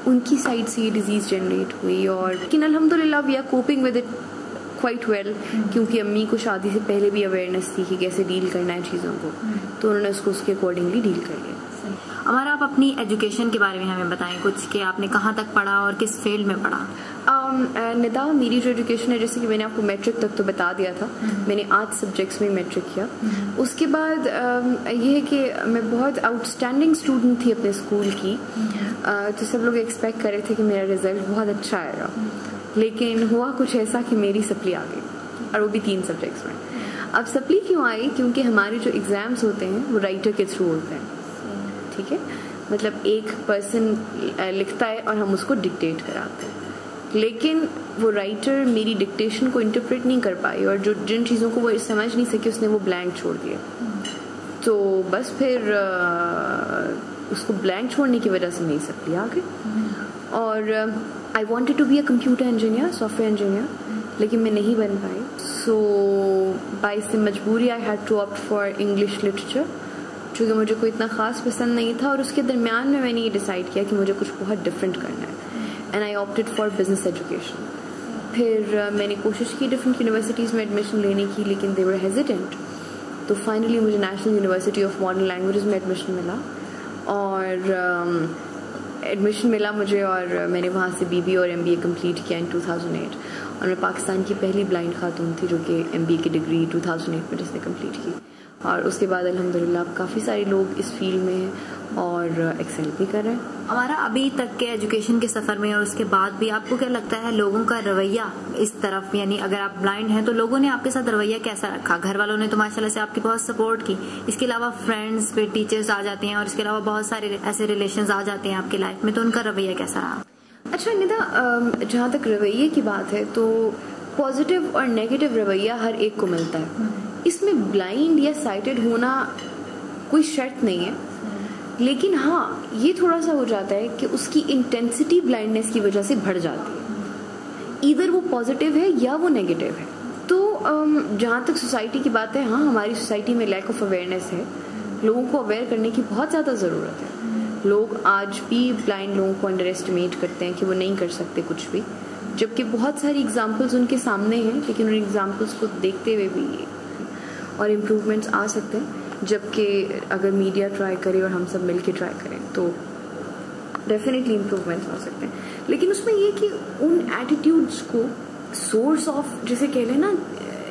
Speaker 10: ان کی سائڈ سے یہ ڈیزیز جنریٹ ہوئی, اور لیکن الحمدللہ we are coping with it quite well, کیونکہ امی کو شادی سے پہلے بھی اویئرنیس تھی کہ کیسے ڈیل کرنا ہے چیزوں کو, تو انہوں نے اس کو اس کے اکارڈنگلی ڈیل کر لیا.
Speaker 9: ہمارا آپ اپنی ایجوکیشن کے بارے میں ہمیں بتائیں کچھ, کہ آپ نے کہاں تک پڑھا اور کس فیلڈ میں پڑھا؟
Speaker 10: ندا, میری جو ایجوکیشن ہے, جیسے کہ میں نے آپ کو میٹرک تک تو بتا دیا تھا, میں نے 8 سبجیکٹس میں میٹرک کیا. اس کے بعد یہ ہے کہ میں بہت آؤٹ اسٹینڈنگ اسٹوڈنٹ تھی اپنے اسکول کی, تو سب لوگ ایکسپیکٹ کر رہے تھے کہ میرا رزلٹ بہت اچھا آئے گا. لیکن ہوا کچھ ایسا کہ میری سپلی آ گئی, اور وہ بھی 3 سبجیکٹس میں. اب سپلی کیوں آئی؟ کیونکہ ہمارے جو ایگزامس ہوتے ہیں وہ رائٹر کے تھرو ہوتے ہیں. ٹھیک ہے, مطلب ایک پرسن لکھتا ہے اور ہم اس کو ڈکٹیٹ کراتے ہیں, لیکن وہ رائٹر میری ڈکٹیشن کو انٹرپریٹ نہیں کر پائی, اور جن چیزوں کو وہ سمجھ نہیں سکی اس نے وہ بلینک چھوڑ دیا. تو بس پھر اس کو بلینک چھوڑنے کی وجہ سے میری سپلی آ گئی. اور I wanted to be a computer engineer, software engineer, لیکن میں نہیں بن پائی. سو باعث مجبوری I had to opt for English literature, چونکہ مجھے کوئی اتنا خاص پسند نہیں تھا. اور اس کے درمیان میں نے یہ ڈیسائیڈ کیا کہ مجھے کچھ بہت ڈفرینٹ کرنا ہے, and I opted for business education. پھر میں نے کوشش کی ڈفرینٹ یونیورسٹیز میں ایڈمیشن لینے کی, لیکن دے ور ہیزیٹنٹ. تو فائنلی مجھے national university of modern languages میں ایڈمیشن ملا, اور ایڈمیشن ملا مجھے, اور میں نے وہاں سے BBA اور MBA کمپلیٹ کیا ان 2008. اور میں پاکستان کی پہلی بلائنڈ خاتون تھی جو کہ MBA کی ڈگری 2008 میں جس نے کمپلیٹ کی. اور اس کے بعد الحمدللہ اب کافی سارے لوگ اس فیلڈ میں ہیں اور ایکسل بھی کر رہے ہیں.
Speaker 9: ہمارا ابھی تک کے ایجوکیشن کے سفر میں اور اس کے بعد بھی آپ کو کیا لگتا ہے لوگوں کا رویہ اس طرف, یعنی اگر آپ بلائنڈ ہیں تو لوگوں نے آپ کے ساتھ رویہ کیسا رکھا؟ گھر والوں نے تو ماشاءاللہ سے آپ کی بہت سپورٹ کی, اس کے علاوہ فرینڈس پہ ٹیچرز آ جاتے ہیں, اور اس کے علاوہ بہت سارے ایسے ریلیشنز آ جاتے ہیں آپ کی لائف میں, تو ان کا رویہ کیسا رہا؟
Speaker 10: اچھا ندا, جہاں تک رویے کی بات ہے تو پازیٹیو اور نیگیٹو رویہ ہر ایک کو ملتا ہے. اس میں بلائنڈ یا سائٹڈ ہونا کوئی شرط نہیں ہے, لیکن ہاں یہ تھوڑا سا ہو جاتا ہے کہ اس کی انٹینسٹی بلائنڈنیس کی وجہ سے بڑھ جاتی ہے, ایدر وہ پازیٹیو ہے یا وہ نیگیٹو ہے. تو جہاں تک سوسائٹی کی بات ہے, ہاں ہماری سوسائٹی میں لیک آف اویئرنیس ہے, لوگوں کو اویئر کرنے کی بہت زیادہ ضرورت ہے. لوگ آج بھی بلائنڈ لوگوں کو انڈر ایسٹیمیٹ کرتے ہیں کہ وہ نہیں کر سکتے کچھ بھی, جبکہ بہت ساری ایگزامپلز ان کے سامنے ہیں, لیکن ان ایگزامپلس کو دیکھتے ہوئے بھی اور امپروومنٹس آ سکتے ہیں. جبکہ اگر میڈیا ٹرائی کرے اور ہم سب مل کے ٹرائی کریں تو ڈیفینیٹلی امپروومنٹس آ سکتے ہیں. لیکن اس میں یہ کہ ان ایٹیٹیوڈس کو سورس آف جیسے کہہ لیں نا,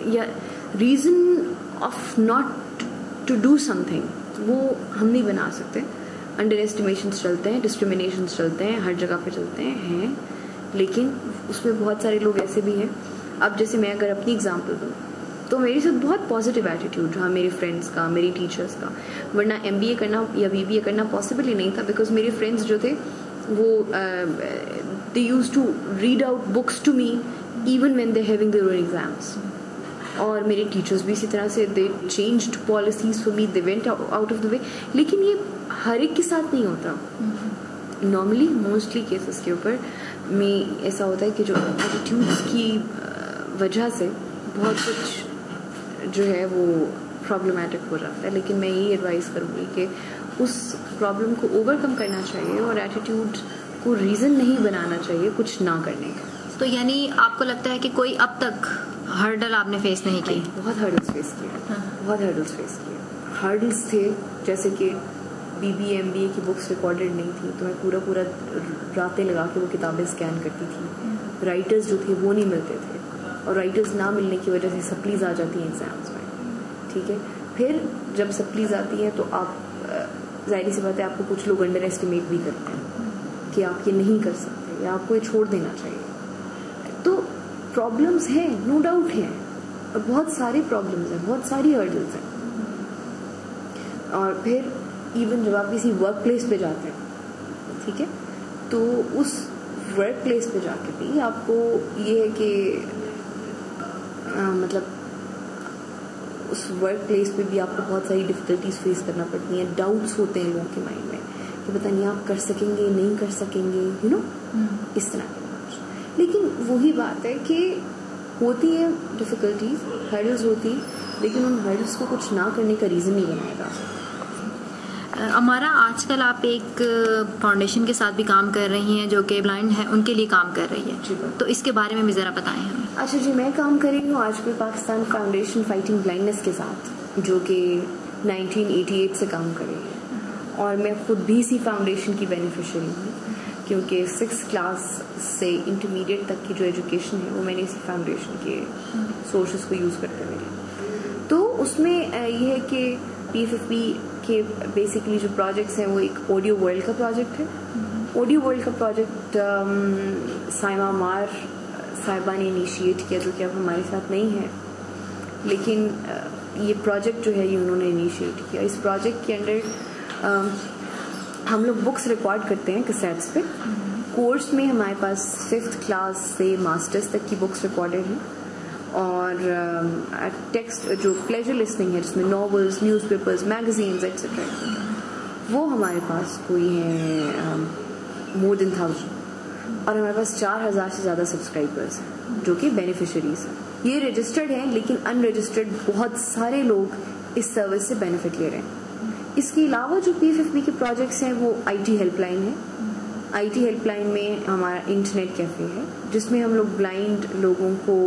Speaker 10: یا reason of not to do something, وہ ہم نہیں بنا سکتے. انڈر ایسٹیمیشنس چلتے ہیں, ڈسکریمنیشنس چلتے ہیں, ہر جگہ پہ چلتے ہیں, لیکن اس میں بہت سارے لوگ ایسے بھی ہیں. اب جیسے میں اگر اپنی اگزامپل دوں تو میرے ساتھ بہت پازیٹیو ایٹیٹیوڈ رہا میرے فرینڈس کا, میری ٹیچرس کا, ورنہ MBA کرنا یا BBA کرنا پاسبل ہی نہیں تھا, بیکاز میرے فرینڈس جو تھے وہ they use to read out books to me even when they having their own exams. اور میرے ٹیچرس بھی اسی طرح سے they changed policies for me, they went out of the way. لیکن یہ ہر ایک کے ساتھ نہیں ہوتا. نارملی موسٹلی کیسز کے اوپر میں ایسا ہوتا ہے کہ جو ایٹیٹیوڈس کی وجہ سے بہت کچھ جو ہے وہ پرابلمٹک ہو جاتا ہے. لیکن میں یہی ایڈوائز کروں گی کہ اس پرابلم کو اوور کم کرنا چاہیے اور ایٹیٹیوڈ کو ریزن نہیں بنانا چاہیے کچھ نہ کرنے کا.
Speaker 9: تو یعنی آپ کو لگتا ہے کہ کوئی اب تک ہرڈل آپ نے فیس نہیں کی؟
Speaker 10: بہت ہرڈلس فیس کیے, بہت ہرڈلس فیس کیے. ہرڈلس تھے جیسے کہ BBA MBA کی بکس ریکارڈڈ نہیں تھیں تو میں پورا راتیں لگا کے وہ کتابیں اسکین کرتی تھی. رائٹرز جو تھے وہ نہیں ملتے تھے, اور رائٹرز نہ ملنے کی وجہ سے سپلیز آ جاتی ہیں ایگزامس میں. ٹھیک ہے, پھر جب سپلیز آتی ہیں تو آپ ظاہری سی بات ہے آپ کو کچھ لوگ انڈر ایسٹیمیٹ بھی کرتے ہیں کہ آپ یہ نہیں کر سکتے یا آپ کو یہ چھوڑ دینا چاہیے. تو پرابلمس ہیں, نو ڈاؤٹ ہیں, اور بہت سارے پرابلمس ہیں, بہت ساری ہرڈلس ہیں. اور پھر ایون جب آپ کسی ورک پلیس پہ جاتے ہیں, ٹھیک ہے, تو اس ورک پلیس پہ جا کے بھی آپ کو یہ ہے کہ مطلب اس ورک پلیس پہ بھی آپ کو بہت ساری ڈفیکلٹیز فیس کرنا پڑتی ہیں. ڈاؤٹس ہوتے ہیں لوگوں کے مائنڈ میں کہ پتہ نہیں آپ کر سکیں گے نہیں کر سکیں گے, اس طرح کے. لیکن وہی بات ہے کہ ہوتی ہے ڈفیکلٹیز, ہرڈلز ہوتی ہیں, لیکن ان ہرڈلز کو کچھ نہ کرنے کا ریزن نہیں بنایا جا سکتا.
Speaker 9: ہمارا آج کل آپ ایک فاؤنڈیشن کے ساتھ بھی کام کر رہی ہیں جو کہ بلائنڈ ہیں ان کے لیے کام کر رہی ہے, تو اس کے بارے میں بھی ذرا بتائیں ہمیں.
Speaker 10: اچھا جی, میں کام کر رہی ہوں آج کل پاکستان فاؤنڈیشن فائٹنگ بلائنڈنس کے ساتھ, جو کہ 1988 سے کام کر رہی ہے. اور میں خود بھی اسی فاؤنڈیشن کی بینیفیشری ہوں, کیونکہ 6 کلاس سے انٹرمیڈیٹ تک کی جو ایجوکیشن ہے وہ میں نے اسی فاؤنڈیشن کے سورسز کو یوز کرتے ہوئے. تو اس میں یہ ہے کہ PFFB کے بیسکلی جو پروجیکٹس ہیں وہ ایک آڈیو ورلڈ کا پروجیکٹ ہے. آڈیو ورلڈ کا پروجیکٹ سائمہ مار صاحبہ نے انیشیٹ کیا, جو کہ اب ہمارے ساتھ نہیں ہے, لیکن یہ پروجیکٹ جو ہے یہ انہوں نے انیشیٹ کیا. اس پروجیکٹ کے انڈر ہم لوگ بکس ریکارڈ کرتے ہیں کیسیٹس پہ. کورس میں ہمارے پاس 5th کلاس سے ماسٹرز تک کی بکس ریکارڈڈ ہیں, اور ٹیکسٹ جو پلیجر لسننگ ہے جس میں novels, news papers, magazines etcetera وہ ہمارے پاس کوئی ہیں مور دین 1000, اور ہمارے پاس 4000 سے زیادہ سبسکرائبرز ہیں جو کہ بینیفیشریز ہیں. یہ رجسٹرڈ ہیں, لیکن ان رجسٹرڈ بہت سارے لوگ اس سروس سے بینیفٹ لے رہے ہیں. اس کے علاوہ جو PFFB کے پروجیکٹس ہیں وہ IT ہیلپ لائن ہے. IT ہیلپ لائن میں ہمارا انٹرنیٹ کیفے ہے جس میں ہم لوگ بلائنڈ لوگوں کو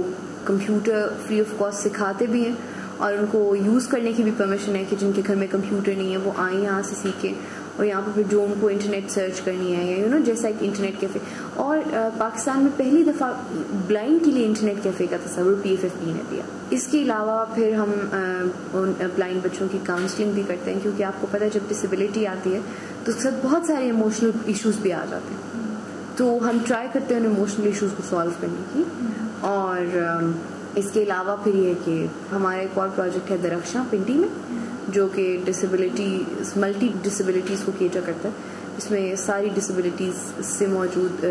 Speaker 10: کمپیوٹر فری آف کاسٹ سکھاتے بھی ہیں, اور ان کو یوز کرنے کی بھی پرمیشن ہے کہ جن کے گھر میں کمپیوٹر نہیں ہے وہ آئیں یہاں سے سیکھیں, اور یہاں پہ پھر جو ان کو انٹرنیٹ سرچ کرنی ہے یا جیسا ایک انٹرنیٹ کیفے. اور پاکستان میں پہلی دفعہ بلائنڈ کے لیے انٹرنیٹ کیفے کا تصور PFFB نے دیا. اس کے علاوہ پھر ہم بلائنڈ بچوں کی کاؤنسلنگ بھی کرتے ہیں, کیونکہ آپ کو پتہ ہے جب ڈسیبلٹی آتی ہے تو اس کے ساتھ بہت سارے ایموشنل ایشوز بھی آ جاتے ہیں, تو ہم ٹرائی کرتے ہیں ان ایموشنل ایشوز کو سالو کرنے کی. اور اس کے علاوہ پھر یہ کہ ہمارا ایک اور پروجیکٹ ہے درخشاں پنڈی میں, جو کہ ڈسیبلٹیز ملٹی ڈسیبلٹیز کو کیٹر کرتا ہے. اس میں ساری ڈسیبلٹیز سے موجود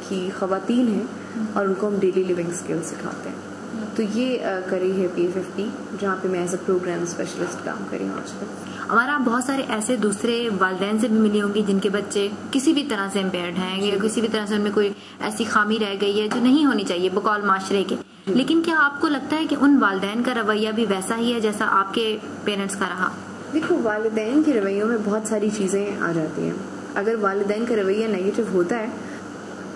Speaker 10: کی خواتین ہیں اور ان کو ہم ڈیلی لیونگ اسکل سکھاتے ہیں. تو یہ کری ہے PFFB, جہاں پہ میں ایز اے پروگرام اسپیشلسٹ کام کری ہوں آج کل.
Speaker 9: ہمارا بہت سارے ایسے دوسرے والدین سے بھی ملی ہوں گی جن کے بچے کسی بھی طرح سے امپیئرڈ ہیں یا کسی بھی طرح سے ان میں کوئی ایسی خامی رہ گئی ہے جو نہیں ہونی چاہیے بقول معاشرے کے, لیکن کیا آپ کو لگتا ہے کہ ان والدین کا رویہ بھی ویسا ہی ہے جیسا آپ کے پیرنٹس کا رہا؟
Speaker 10: دیکھو, والدین کے رویوں میں بہت ساری چیزیں آ جاتی ہیں. اگر والدین کا رویہ نیگیٹو ہوتا ہے,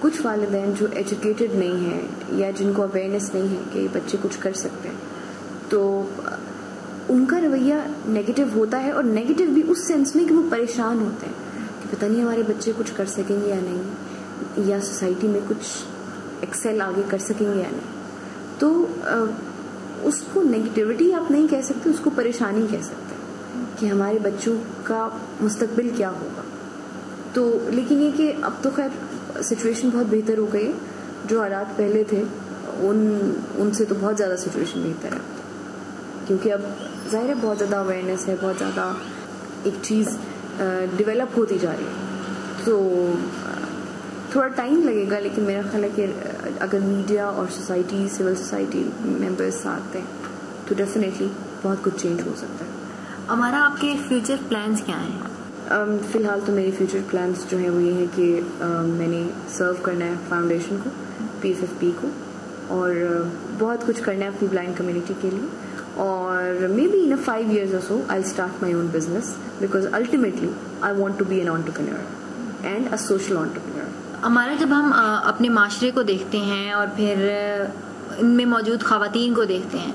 Speaker 10: کچھ والدین جو ایجوکیٹڈ نہیں ہیں یا جن کو اویئرنیس نہیں ہے کہ بچے کچھ کر سکتے ہیں, تو ان کا رویہ نیگیٹو ہوتا ہے. اور نیگیٹو بھی اس سینس میں کہ وہ پریشان ہوتے ہیں کہ پتہ نہیں ہمارے بچے کچھ کر سکیں گے یا نہیں, یا سوسائٹی میں کچھ ایکسل آگے کر سکیں گے یا نہیں. تو اس کو نیگیٹیوٹی آپ نہیں کہہ سکتے, اس کو پریشانی کہہ سکتے ہیں کہ ہمارے بچوں کا مستقبل کیا ہوگا. تو لیکن یہ کہ اب تو خیر سچویشن بہت بہتر ہو گئی ہے. جو حالات پہلے تھے ان سے تو بہت زیادہ سچویشن بہتر ہے, کیونکہ اب ظاہر ہے بہت زیادہ اویئرنیس ہے, بہت زیادہ ایک چیز ڈیولپ ہوتی جا رہی ہے. تو تھوڑا ٹائم لگے گا, لیکن میرا خیال ہے کہ اگر میڈیا اور سوسائٹی, سول سوسائٹی ممبرس ساتھ دیں تو ڈیفینیٹلی بہت کچھ چینج ہو سکتا ہے.
Speaker 9: ہمارا آپ کے فیوچر پلانس کیا ہیں؟
Speaker 10: فی الحال تو میری فیوچر پلانس جو ہیں وہ یہ ہیں کہ میں نے سرو کرنا ہے فاؤنڈیشن کو, PFFP کو, اور بہت کچھ کرنا ہے اپنی بلائنڈ کمیونٹی کے لیے. اور may be in 5 years or so I'll start my own business, because ultimately I want to be an entrepreneur and a social entrepreneur.
Speaker 9: ہمارا جب ہم اپنے معاشرے کو دیکھتے ہیں اور پھر ان میں موجود خواتین کو دیکھتے ہیں,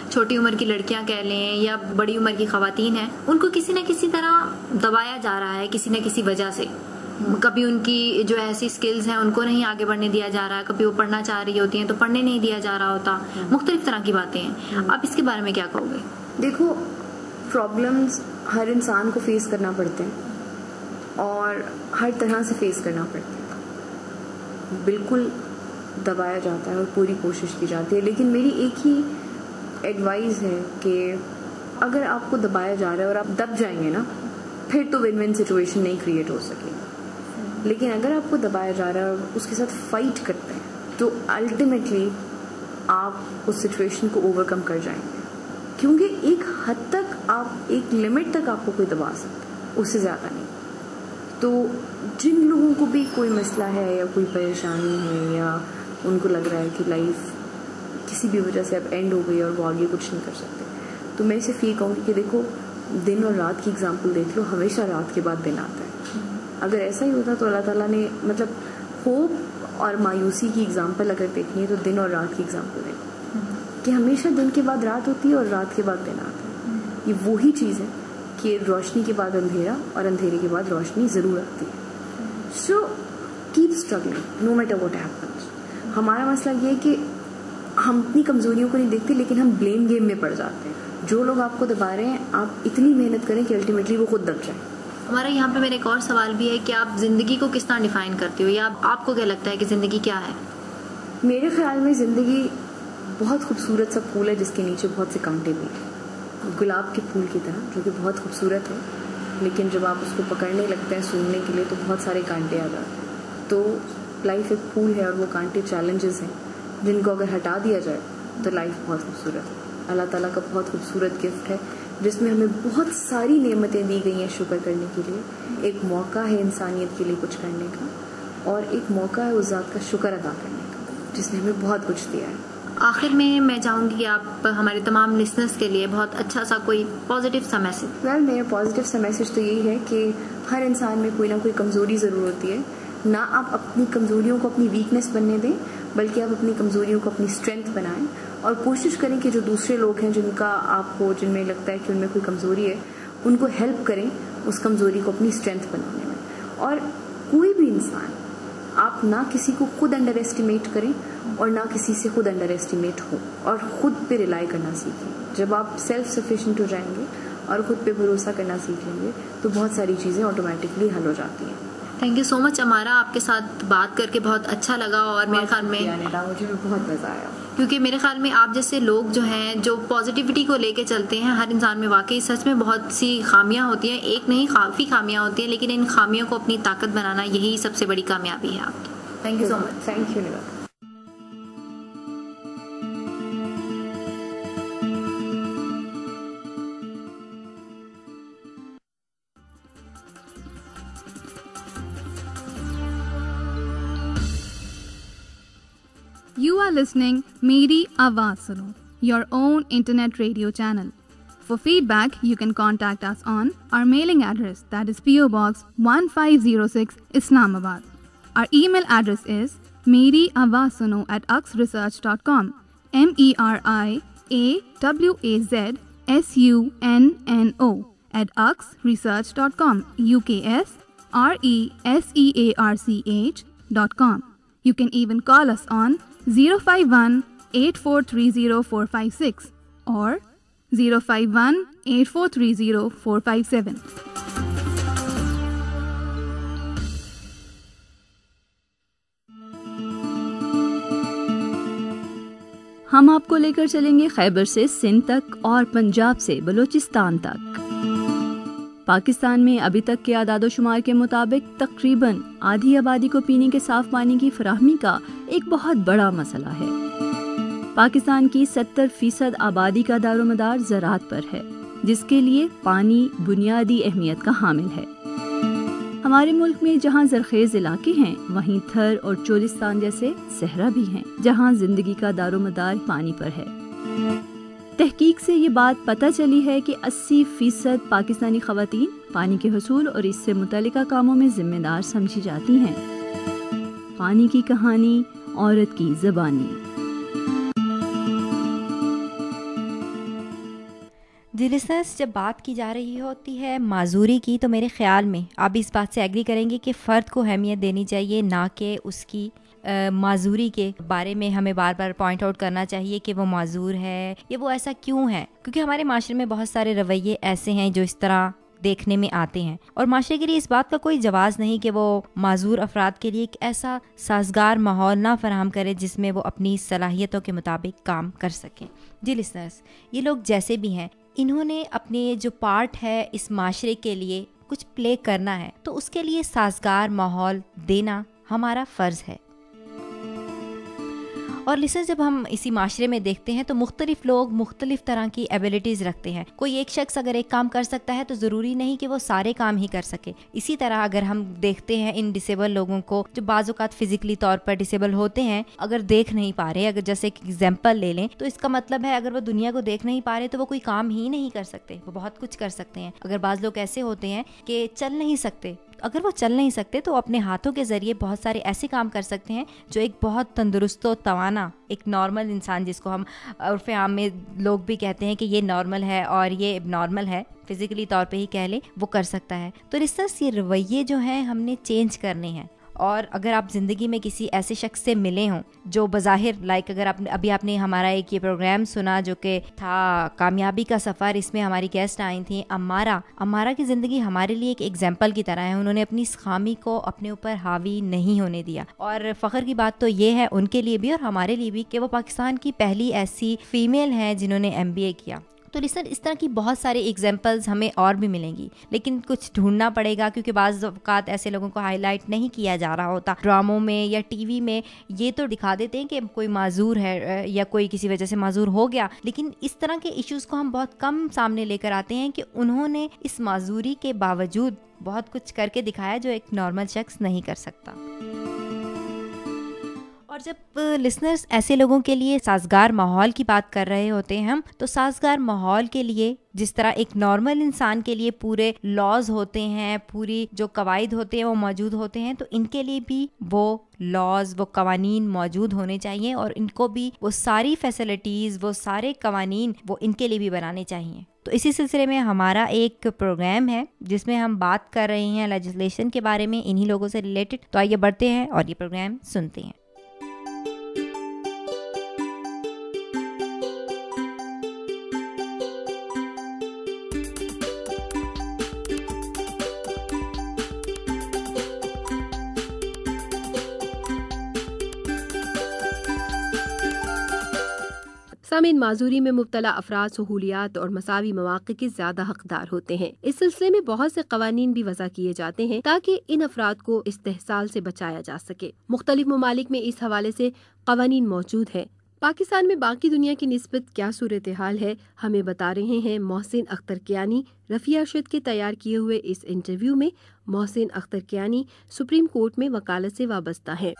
Speaker 9: چھوٹی عمر کی لڑکیاں کہہ لیں یا بڑی عمر کی خواتین ہیں, ان کو کسی نہ کسی طرح دبایا جا رہا ہے کسی نہ کسی وجہ سے. کبھی ان کی جو ایسی سکلز ہیں ان کو نہیں آگے بڑھنے دیا جا رہا ہے, کبھی وہ پڑھنا چاہ رہی ہوتی ہیں تو پڑھنے نہیں دیا جا رہا ہوتا, مختلف طرح کی باتیں ہیں. آپ اس کے بارے میں کیا کہو گے؟
Speaker 10: دیکھو, پرابلمز ہر انسان کو فیس کرنا پڑتے ہیں اور ہر طرح سے فیس کرنا پڑتا ہے. بالکل دبایا جاتا ہے اور پوری کوشش کی جاتی ہے, لیکن میری ایک ہی ایڈوائز ہے کہ اگر آپ کو دبایا جا رہا ہے اور آپ دب جائیں گے نا, پھر تو ون ون سچویشن نہیں کریٹ ہو سکے. لیکن اگر آپ کو دبایا جا رہا ہے اور اس کے ساتھ فائٹ کرتے ہیں تو الٹیمیٹلی آپ اس سچویشن کو اوور کم کر جائیں گے, کیونکہ ایک حد تک آپ, ایک لمٹ تک آپ کو کوئی دبا سکتا ہے, اس سے زیادہ نہیں. تو جن لوگوں کو بھی کوئی مسئلہ ہے یا کوئی پریشانی ہے یا ان کو لگ رہا ہے کہ لائف کسی بھی وجہ سے اب اینڈ ہو گئی اور وہ آگے کچھ نہیں کر سکتے, تو میں صرف یہ کہوں گی کہ دیکھو, دن اور رات کی اگزامپل دیکھ لو, ہمیشہ رات کے بعد دن آتا ہے. اگر ایسا ہی ہوتا تو اللہ تعالیٰ نے, مطلب ہوپ اور مایوسی کی اگزامپل اگر دیکھنی ہے تو دن اور رات کی اگزامپل دیکھو, کہ ہمیشہ دن کے بعد رات ہوتی ہے اور رات کے بعد دن آتا ہے. یہ وہی چیز ہے کہ روشنی کے بعد اندھیرا اور اندھیرے کے بعد روشنی ضرور آتی ہے. So keep struggling no matter what happens. ہمارا مسئلہ یہ ہے کہ ہم اپنی کمزوریوں کو نہیں دیکھتے, لیکن ہم بلیم گیم میں پڑ جاتے ہیں. جو لوگ آپ کو دبا رہے ہیں, آپ اتنی محنت کریں کہ الٹیمیٹلی وہ خود دب جائیں.
Speaker 9: ہمارا یہاں پہ میرا ایک اور سوال بھی ہے کہ آپ زندگی کو کس طرح ڈیفائن کرتے ہو, یا آپ کو کیا لگتا ہے کہ زندگی کیا ہے؟
Speaker 10: میرے خیال میں زندگی بہت خوبصورت سا پھول ہے جس کے نیچے بہت سے کانٹے بھی ہیں, گلاب کے پھول کی طرح, جو کہ بہت خوبصورت ہے, لیکن جب آپ اس کو پکڑنے لگتے ہیں سونگنے کے لیے تو بہت سارے کانٹے آ جاتے ہیں. تو لائف ایک پھول ہے اور وہ کانٹے چیلنجز ہیں جن کو اگر ہٹا دیا جائے تو لائف بہت خوبصورت ہے. اللہ تعالیٰ کا بہت خوبصورت گفٹ ہے جس میں ہمیں بہت ساری نعمتیں دی گئی ہیں شکر کرنے کے لیے. ایک موقع ہے انسانیت کے لیے کچھ کرنے کا, اور ایک موقع ہے اس ذات کا شکر ادا کرنے کا جس نے ہمیں بہت کچھ دیا ہے.
Speaker 9: آخر میں چاہوں گی کہ آپ ہمارے تمام لسنرس کے لیے بہت اچھا سا کوئی پازیٹیو سا میسج.
Speaker 10: میرا پازیٹیو سا میسج تو یہی ہے کہ ہر انسان میں کوئی نہ کوئی کمزوری ضرور ہوتی ہے. نہ آپ اپنی کمزوریوں کو اپنی ویکنیس بننے دیں, بلکہ آپ اپنی کمزوریوں کو اپنی اسٹرینتھ بنائیں, اور کوشش کریں کہ جو دوسرے لوگ ہیں جن میں لگتا ہے کہ ان میں کوئی کمزوری ہے, ان کو ہیلپ کریں اس کمزوری کو اپنی اسٹرینتھ بنانے میں. اور کوئی بھی انسان, آپ نہ کسی کو خود انڈر ایسٹیمیٹ کریں اور نہ کسی سے خود انڈر ایسٹیمیٹ ہو, اور خود پہ ریلائی کرنا سیکھیں. جب آپ سیلف سفیشینٹ ہو جائیں گے اور خود پہ بھروسہ کرنا سیکھ لیں گے تو بہت ساری چیزیں آٹومیٹکلی حل ہو جاتی ہیں.
Speaker 9: تھینک یو سو مچ امارا, آپ کے ساتھ بات کر کے بہت اچھا لگا, اور میرے خیال میں
Speaker 10: مجھے بھی بہت مزہ آیا,
Speaker 9: کیونکہ میرے خیال میں آپ جیسے لوگ جو ہیں جو پازیٹیوٹی کو لے کے چلتے ہیں, ہر انسان میں واقعی سچ میں بہت سی خامیاں ہوتی ہیں, ایک نہیں کافی خامیاں ہوتی ہیں, لیکن ان خامیوں کو اپنی طاقت بنانا یہی سب سے بڑی کامیابی ہے آپ کی. Thank you so much.
Speaker 10: Thank you.
Speaker 8: You are listening Meri Awaaz Suno, your own internet radio channel. For feedback, you can contact us on our mailing address, that is PO Box 1506, Islamabad. Our email address is meriawazsuno@uxresearch.com, MERIAWAZSUNNO@uxresearch.com, UKSRESEARCH.com. You can even call us on 051-8430-456 or 051-8430-457.
Speaker 11: ہم آپ کو لے کر چلیں گے خیبر سے سندھ تک اور پنجاب سے بلوچستان تک۔ پاکستان میں ابھی تک کے اعداد و شمار کے مطابق تقریباً آدھی آبادی کو پینے کے صاف پانی کی فراہمی کا ایک بہت بڑا مسئلہ ہے۔ پاکستان کی 70% آبادی کا دار و مدار زراعت پر ہے، جس کے لیے پانی بنیادی اہمیت کا حامل ہے۔ ہمارے ملک میں جہاں زرخیز علاقے ہیں، وہیں تھر اور چولستان جیسے صحرا بھی ہیں، جہاں زندگی کا دار و مدار پانی پر ہے۔ تحقیق سے یہ بات پتہ چلی ہے کہ 80% پاکستانی خواتین پانی کے حصول اور اس سے متعلقہ کاموں میں ذمہ دار سمجھی جاتی ہیں۔ پانی کی کہانی، عورت کی زبانی۔
Speaker 1: جی لسنرز، جب بات کی جا رہی ہوتی ہے معذوری کی تو میرے خیال میں آپ اس بات سے ایگری کریں گے کہ فرد کو اہمیت دینی چاہیے، نہ کہ اس کی معذوری کے بارے میں ہمیں بار بار پوائنٹ آؤٹ کرنا چاہیے کہ وہ معذور ہے یا وہ ایسا کیوں ہے، کیونکہ ہمارے معاشرے میں بہت سارے رویے ایسے ہیں جو اس طرح دیکھنے میں آتے ہیں، اور معاشرے کے لیے اس بات کا کوئی جواز نہیں کہ وہ معذور افراد کے لیے ایک ایسا سازگار ماحول نہ فراہم کرے جس میں وہ اپنی صلاحیتوں کے مطابق کام کر سکیں۔ جی لسنرز، یہ لوگ جیسے بھی ہیں، انہوں نے اپنے جو پارٹ ہے اس معاشرے کے لیے کچھ پلے کرنا ہے، تو اس کے لیے سازگار ماحول دینا ہمارا فرض ہے۔ اور لسنر، جب ہم اسی معاشرے میں دیکھتے ہیں تو مختلف لوگ مختلف طرح کی ایبیلٹیز رکھتے ہیں۔ کوئی ایک شخص اگر ایک کام کر سکتا ہے تو ضروری نہیں کہ وہ سارے کام ہی کر سکے۔ اسی طرح اگر ہم دیکھتے ہیں ان ڈسیبل لوگوں کو جو بعض اوقات فزیکلی طور پر ڈسیبل ہوتے ہیں، اگر دیکھ نہیں پا رہے، اگر جیسے ایک ایگزامپل لے لیں تو اس کا مطلب ہے اگر وہ دنیا کو دیکھ نہیں پا رہے تو وہ کوئی کام ہی نہیں کر سکتے، وہ بہت کچھ کر سکتے ہیں۔ اگر بعض لوگ ایسے ہوتے ہیں کہ چل نہیں سکتے، اگر وہ چل نہیں سکتے تو اپنے ہاتھوں کے ذریعے بہت سارے ایسے کام کر سکتے ہیں جو ایک بہت تندرست و توانا ایک نارمل انسان، جس کو ہم عرف عام میں لوگ بھی کہتے ہیں کہ یہ نارمل ہے اور یہ اب نارمل ہے، فزیکلی طور پہ ہی کہہ لیں، وہ کر سکتا ہے۔ تو ریسرچ یہ رویے جو ہیں ہم نے چینج کرنے ہیں، اور اگر آپ زندگی میں کسی ایسے شخص سے ملے ہوں جو بظاہر اگر آپ نے ہمارا ایک یہ پروگرام سنا جو کہ تھا کامیابی کا سفر، اس میں ہماری گیسٹ آئی تھیں امارا کی زندگی ہمارے لیے ایک ایگزامپل کی طرح ہے۔ انہوں نے اپنی اس خامی کو اپنے اوپر حاوی نہیں ہونے دیا، اور فخر کی بات تو یہ ہے ان کے لیے بھی اور ہمارے لیے بھی کہ وہ پاکستان کی پہلی ایسی فیمیل ہیں جنہوں نے MBA کیا۔ تو لسن، اس طرح کی بہت سارے ایگزامپلز ہمیں اور بھی ملیں گی، لیکن کچھ ڈھونڈنا پڑے گا، کیونکہ بعض اوقات ایسے لوگوں کو ہائی لائٹ نہیں کیا جا رہا ہوتا۔ ڈراموں میں یا ٹی وی میں یہ تو دکھا دیتے ہیں کہ کوئی معذور ہے یا کوئی کسی وجہ سے معذور ہو گیا، لیکن اس طرح کے ایشوز کو ہم بہت کم سامنے لے کر آتے ہیں کہ انہوں نے اس معذوری کے باوجود بہت کچھ کر کے دکھایا جو ایک نارمل شخص نہیں کر سکتا۔ اور جب لسنرز ایسے لوگوں کے لیے سازگار ماحول کی بات کر رہے ہوتے ہیں ہم، تو سازگار ماحول کے لیے جس طرح ایک نارمل انسان کے لیے پورے لاز ہوتے ہیں، پوری جو قواعد ہوتے ہیں وہ موجود ہوتے ہیں، تو ان کے لیے بھی وہ لاز، وہ قوانین موجود ہونے چاہیے، اور ان کو بھی وہ ساری فیسلٹیز، وہ سارے قوانین وہ ان کے لیے بھی بنانے چاہیے۔ تو اسی سلسلے میں ہمارا ایک پروگرام ہے جس میں ہم بات کر رہے ہیں لیجسلیشن کے بارے میں، انہی لوگوں سے ریلیٹڈ۔ تو آئیے بڑھتے ہیں اور یہ پروگرام سنتے ہیں۔
Speaker 2: سامعین، معذوری میں مبتلا افراد سہولیات اور مساوی مواقع کے زیادہ حقدار ہوتے ہیں۔ اس سلسلے میں بہت سے قوانین بھی وضع کیے جاتے ہیں تاکہ ان افراد کو استحصال سے بچایا جا سکے۔ مختلف ممالک میں اس حوالے سے قوانین موجود ہیں۔ پاکستان میں باقی دنیا کی نسبت کیا صورتحال ہے، ہمیں بتا رہے ہیں محسن اختر کیانی۔ رفیع ارشد کے تیار کیے ہوئے اس انٹرویو میں محسن اختر کیانی سپریم کورٹ میں وکالت سے وابستہ ہیں۔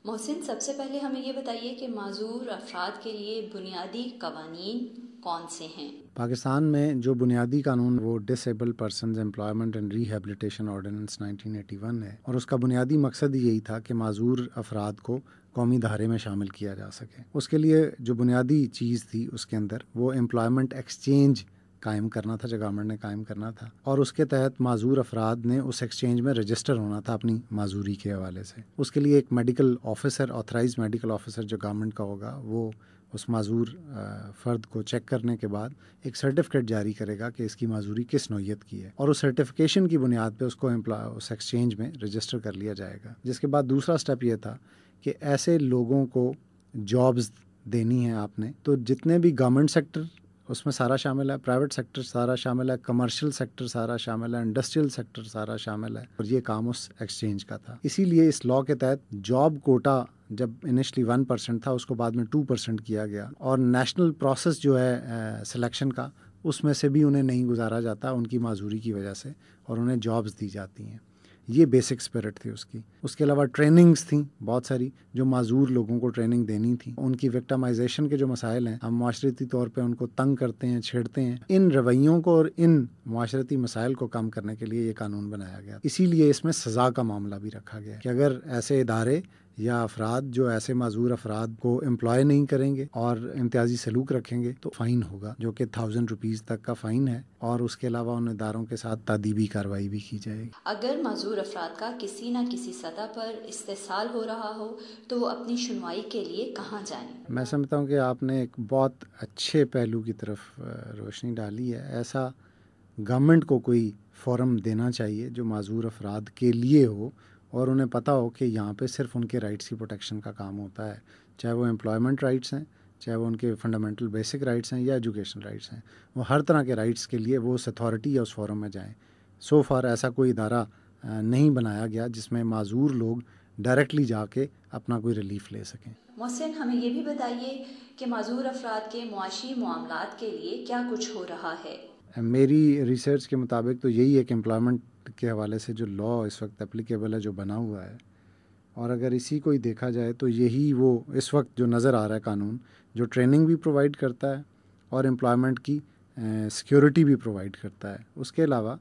Speaker 12: محسن، سب سے پہلے ہمیں یہ بتائیے کہ معذور افراد کے لیے بنیادی قوانین کون سے ہیں؟
Speaker 13: پاکستان میں جو بنیادی قانون وہ disable persons employment and rehabilitation ordinance 1981 ہے، اور اس کا بنیادی مقصد یہی تھا کہ معذور افراد کو قومی دھارے میں شامل کیا جا سکے۔ اس کے لیے جو بنیادی چیز تھی اس کے اندر وہ امپلائمنٹ ایکسچینج قائم کرنا تھا، جو گورنمنٹ نے قائم کرنا تھا، اور اس کے تحت معذور افراد نے اس ایکسچینج میں رجسٹر ہونا تھا اپنی معذوری کے حوالے سے۔ اس کے لیے ایک medical officer, authorised medical officer جو گورنمنٹ کا ہوگا، وہ اس معذور فرد کو چیک کرنے کے بعد ایک سرٹیفکیٹ جاری کرے گا کہ اس کی معذوری کس نوعیت کی ہے، اور اس سرٹیفکیشن کی بنیاد پہ اس کو اس ایکسچینج میں رجسٹر کر لیا جائے گا۔ جس کے بعد دوسرا سٹیپ یہ تھا کہ ایسے لوگوں کو جابز دینی ہیں آپ نے. تو جتنے بھی گورنمنٹ سیکٹر اس میں سارا شامل ہے, پرائیویٹ سیکٹر سارا شامل ہے, کمرشل سیکٹر سارا شامل ہے, انڈسٹریل سیکٹر سارا شامل ہے, اور یہ کام اس ایکسچینج کا تھا. اسی لیے اس لاء کے تحت جاب کوٹا جب انیشلی 1% تھا, اس کو بعد میں 2% کیا گیا, اور نیشنل پروسیس جو ہے سلیکشن کا, اس میں سے بھی انہیں نہیں گزارا جاتا ان کی معذوری کی وجہ سے, اور انہیں جابز دی جاتی ہیں. یہ بیسک اسپرٹ تھی اس کی. اس کے علاوہ ٹریننگز تھیں بہت ساری جو معذور لوگوں کو ٹریننگ دینی تھی. ان کی وکٹمائزیشن کے جو مسائل ہیں, ہم معاشرتی طور پہ ان کو تنگ کرتے ہیں, چھیڑتے ہیں. ان رویوں کو اور ان معاشرتی مسائل کو کم کرنے کے لیے یہ قانون بنایا گیا. اسی لیے اس میں سزا کا معاملہ بھی رکھا گیا کہ اگر ایسے ادارے یا افراد جو ایسے معذور افراد کو امپلائی نہیں کریں گے اور امتیازی سلوک رکھیں گے تو فائن ہوگا, جو کہ 1000 روپیز تک کا فائن ہے, اور اس کے علاوہ ان اداروں کے ساتھ تادیبی کارروائی بھی کی جائے گی.
Speaker 12: اگر معذور افراد کا کسی نہ کسی سطح پر استحصال ہو رہا ہو تو وہ اپنی سنوائی کے لیے کہاں جائیں؟
Speaker 13: میں سمجھتا ہوں کہ آپ نے ایک بہت اچھے پہلو کی طرف روشنی ڈالی ہے. ایسا گورنمنٹ کو کوئی فورم دینا چاہیے جو معذور افراد کے لیے ہو, اور انہیں پتہ ہو کہ یہاں پہ صرف ان کے رائٹس کی پروٹیکشن کا کام ہوتا ہے, چاہے وہ امپلائمنٹ رائٹس ہیں, چاہے وہ ان کے فنڈامنٹل بیسک رائٹس ہیں یا ایجوکیشن رائٹس ہیں. وہ ہر طرح کے رائٹس کے لیے وہ اس اتھارٹی یا اس فورم میں جائیں. سو فار ایسا کوئی ادارہ نہیں بنایا گیا جس میں معذور لوگ ڈائریکٹلی جا کے اپنا کوئی ریلیف لے سکیں.
Speaker 12: محسن, ہمیں یہ بھی بتائیے کہ معذور افراد کے معاشی معاملات کے لیے کیا کچھ ہو رہا ہے؟
Speaker 13: میری ریسرچ کے مطابق تو یہی ہے کہ امپلائمنٹ کے حوالے سے جو لاء اس وقت اپلیکیبل ہے, جو بنا ہوا ہے, اور اگر اسی کو ہی دیکھا جائے تو یہی وہ اس وقت جو نظر آ رہا ہے قانون جو ٹریننگ بھی پرووائڈ کرتا ہے اور امپلائمنٹ کی سیکیورٹی بھی پرووائڈ کرتا ہے. اس کے علاوہ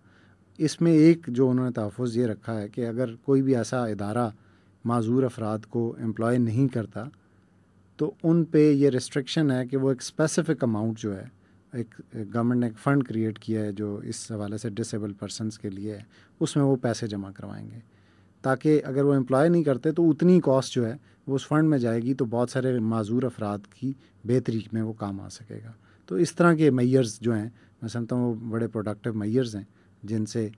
Speaker 13: اس میں ایک جو انہوں نے تحفظ یہ رکھا ہے کہ اگر کوئی بھی ایسا ادارہ معذور افراد کو امپلائی نہیں کرتا تو ان پہ یہ ریسٹرکشن ہے کہ وہ ایک اسپیسیفک اماؤنٹ جو ہے, ایک گورنمنٹ نے ایک فنڈ کریٹ کیا ہے جو اس حوالے سے ڈسیبل پرسنس کے لیے ہے, اس میں وہ پیسے جمع کروائیں گے, تاکہ اگر وہ امپلائی نہیں کرتے تو اتنی کاسٹ جو ہے وہ اس فنڈ میں جائے گی, تو بہت سارے معذور افراد کی بہتری میں وہ کام آ سکے گا. تو اس طرح کے میئرز جو ہیں میں سمجھتا ہوں وہ بڑے پروڈکٹیو میئرز ہیں جن سے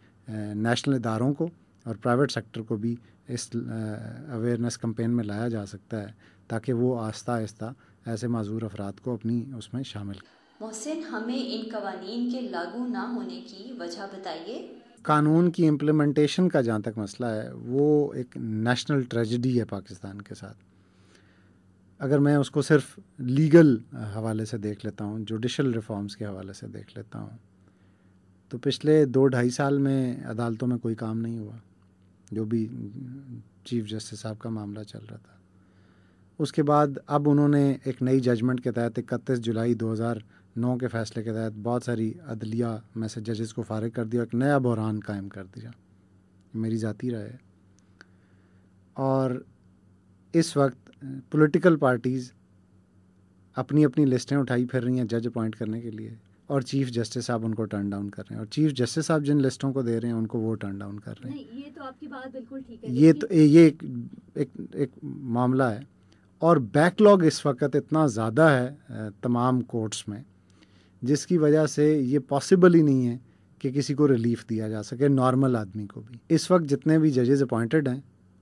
Speaker 13: نیشنل اداروں کو اور پرائیویٹ سیکٹر کو بھی اس اویئرنیس کمپین میں لایا جا سکتا ہے, تاکہ وہ آہستہ آہستہ ایسے معذور افراد کو اپنی اس میں شامل کریں.
Speaker 12: محسن, ہمیں ان قوانین کے لاگو نہ ہونے کی وجہ بتائیے.
Speaker 13: قانون کی امپلیمنٹیشن کا جہاں تک مسئلہ ہے وہ ایک نیشنل ٹریجڈی ہے پاکستان کے ساتھ. اگر میں اس کو صرف لیگل حوالے سے دیکھ لیتا ہوں, جوڈیشل ریفارمز کے حوالے سے دیکھ لیتا ہوں, تو پچھلے 2-2.5 سال میں عدالتوں میں کوئی کام نہیں ہوا. جو بھی چیف جسٹس صاحب کا معاملہ چل رہا تھا, اس کے بعد اب انہوں نے ایک نئی ججمنٹ کے تحت 31 جولائی 2009 کے فیصلے کے تحت بہت ساری عدلیہ میں سے ججز کو فارغ کر دیا, ایک نیا بحران قائم کر دیا. میری ذاتی رائے ہے. اور اس وقت پولیٹیکل پارٹیز اپنی اپنی لسٹیں اٹھائی پھر رہی ہیں جج اپوائنٹ کرنے کے لیے, اور چیف جسٹس صاحب ان کو ٹرن ڈاؤن کر رہے ہیں, اور چیف جسٹس صاحب جن لسٹوں کو دے رہے ہیں ان کو وہ ٹرن ڈاؤن کر رہے ہیں.
Speaker 12: یہ تو آپ کی بات بالکل ٹھیک ہے.
Speaker 13: یہ ایک معاملہ ہے, اور بیک لاگ اس وقت اتنا زیادہ ہے تمام کورٹس میں, جس کی وجہ سے یہ پاسبل ہی نہیں ہے کہ کسی کو ریلیف دیا جا سکے, نارمل آدمی کو بھی. اس وقت جتنے بھی ججز اپوائنٹڈ ہیں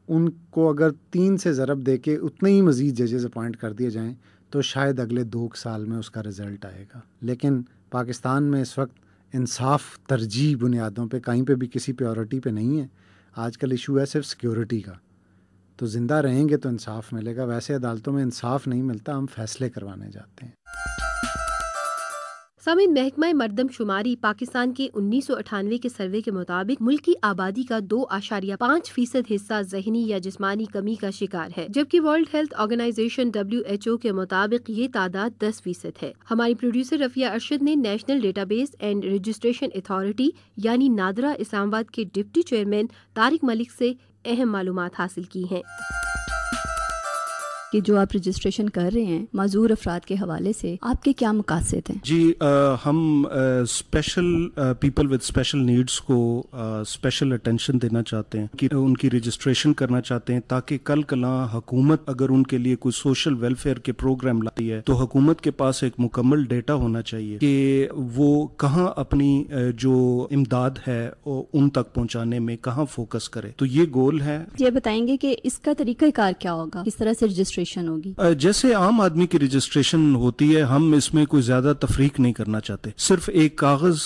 Speaker 13: ان کو اگر 3 سے ضرب دے کے اتنے ہی مزید ججز اپوائنٹ کر دیے جائیں تو شاید اگلے 2 سال میں اس کا رزلٹ آئے گا. لیکن پاکستان میں اس وقت انصاف ترجیح بنیادوں پہ کہیں پہ بھی کسی پیورٹی پہ نہیں ہے. آج کل ایشو ہے صرف سیکیورٹی کا. تو زندہ رہیں گے تو انصاف ملے گا. ویسے عدالتوں میں انصاف نہیں ملتا, ہم فیصلے کروانے جاتے ہیں.
Speaker 2: سامعین, محکمہ مردم شماری پاکستان کے 1998 کے سروے کے مطابق ملک کی آبادی کا 2.5% حصہ ذہنی یا جسمانی کمی کا شکار ہے, جبکہ ورلڈ ہیلتھ آرگنائزیشن WHO کے مطابق یہ تعداد 10% ہے. ہماری پروڈیوسر رفیہ ارشد نے national data base and registration authority یعنی نادرا اسلام آباد کے ڈپٹی چیئرمین طارق ملک سے اہم معلومات حاصل کی ہیں.
Speaker 11: کہ جو آپ رجسٹریشن کر رہے ہیں معذور افراد کے حوالے سے, آپ کے کیا مقاصد ہیں؟
Speaker 14: جی, ہم special people with special needs کو اسپیشل اٹینشن دینا چاہتے ہیں, کہ ان کی رجسٹریشن کرنا چاہتے ہیں, تاکہ کل کلاں حکومت اگر ان کے لیے کوئی سوشل ویلفیئر کے پروگرام لاتی ہے تو حکومت کے پاس ایک مکمل ڈیٹا ہونا چاہیے کہ وہ کہاں اپنی جو امداد ہے ان تک پہنچانے میں کہاں فوکس کرے. تو یہ گول ہے.
Speaker 11: یہ بتائیں گے کہ اس کا طریقہ کار کیا ہوگا, کس طرح سے رجسٹریشن رجسٹریشن ہوگی؟
Speaker 14: جیسے عام آدمی کی رجسٹریشن ہوتی ہے، ہم اس میں کوئی زیادہ تفریق نہیں کرنا چاہتے. صرف ایک کاغذ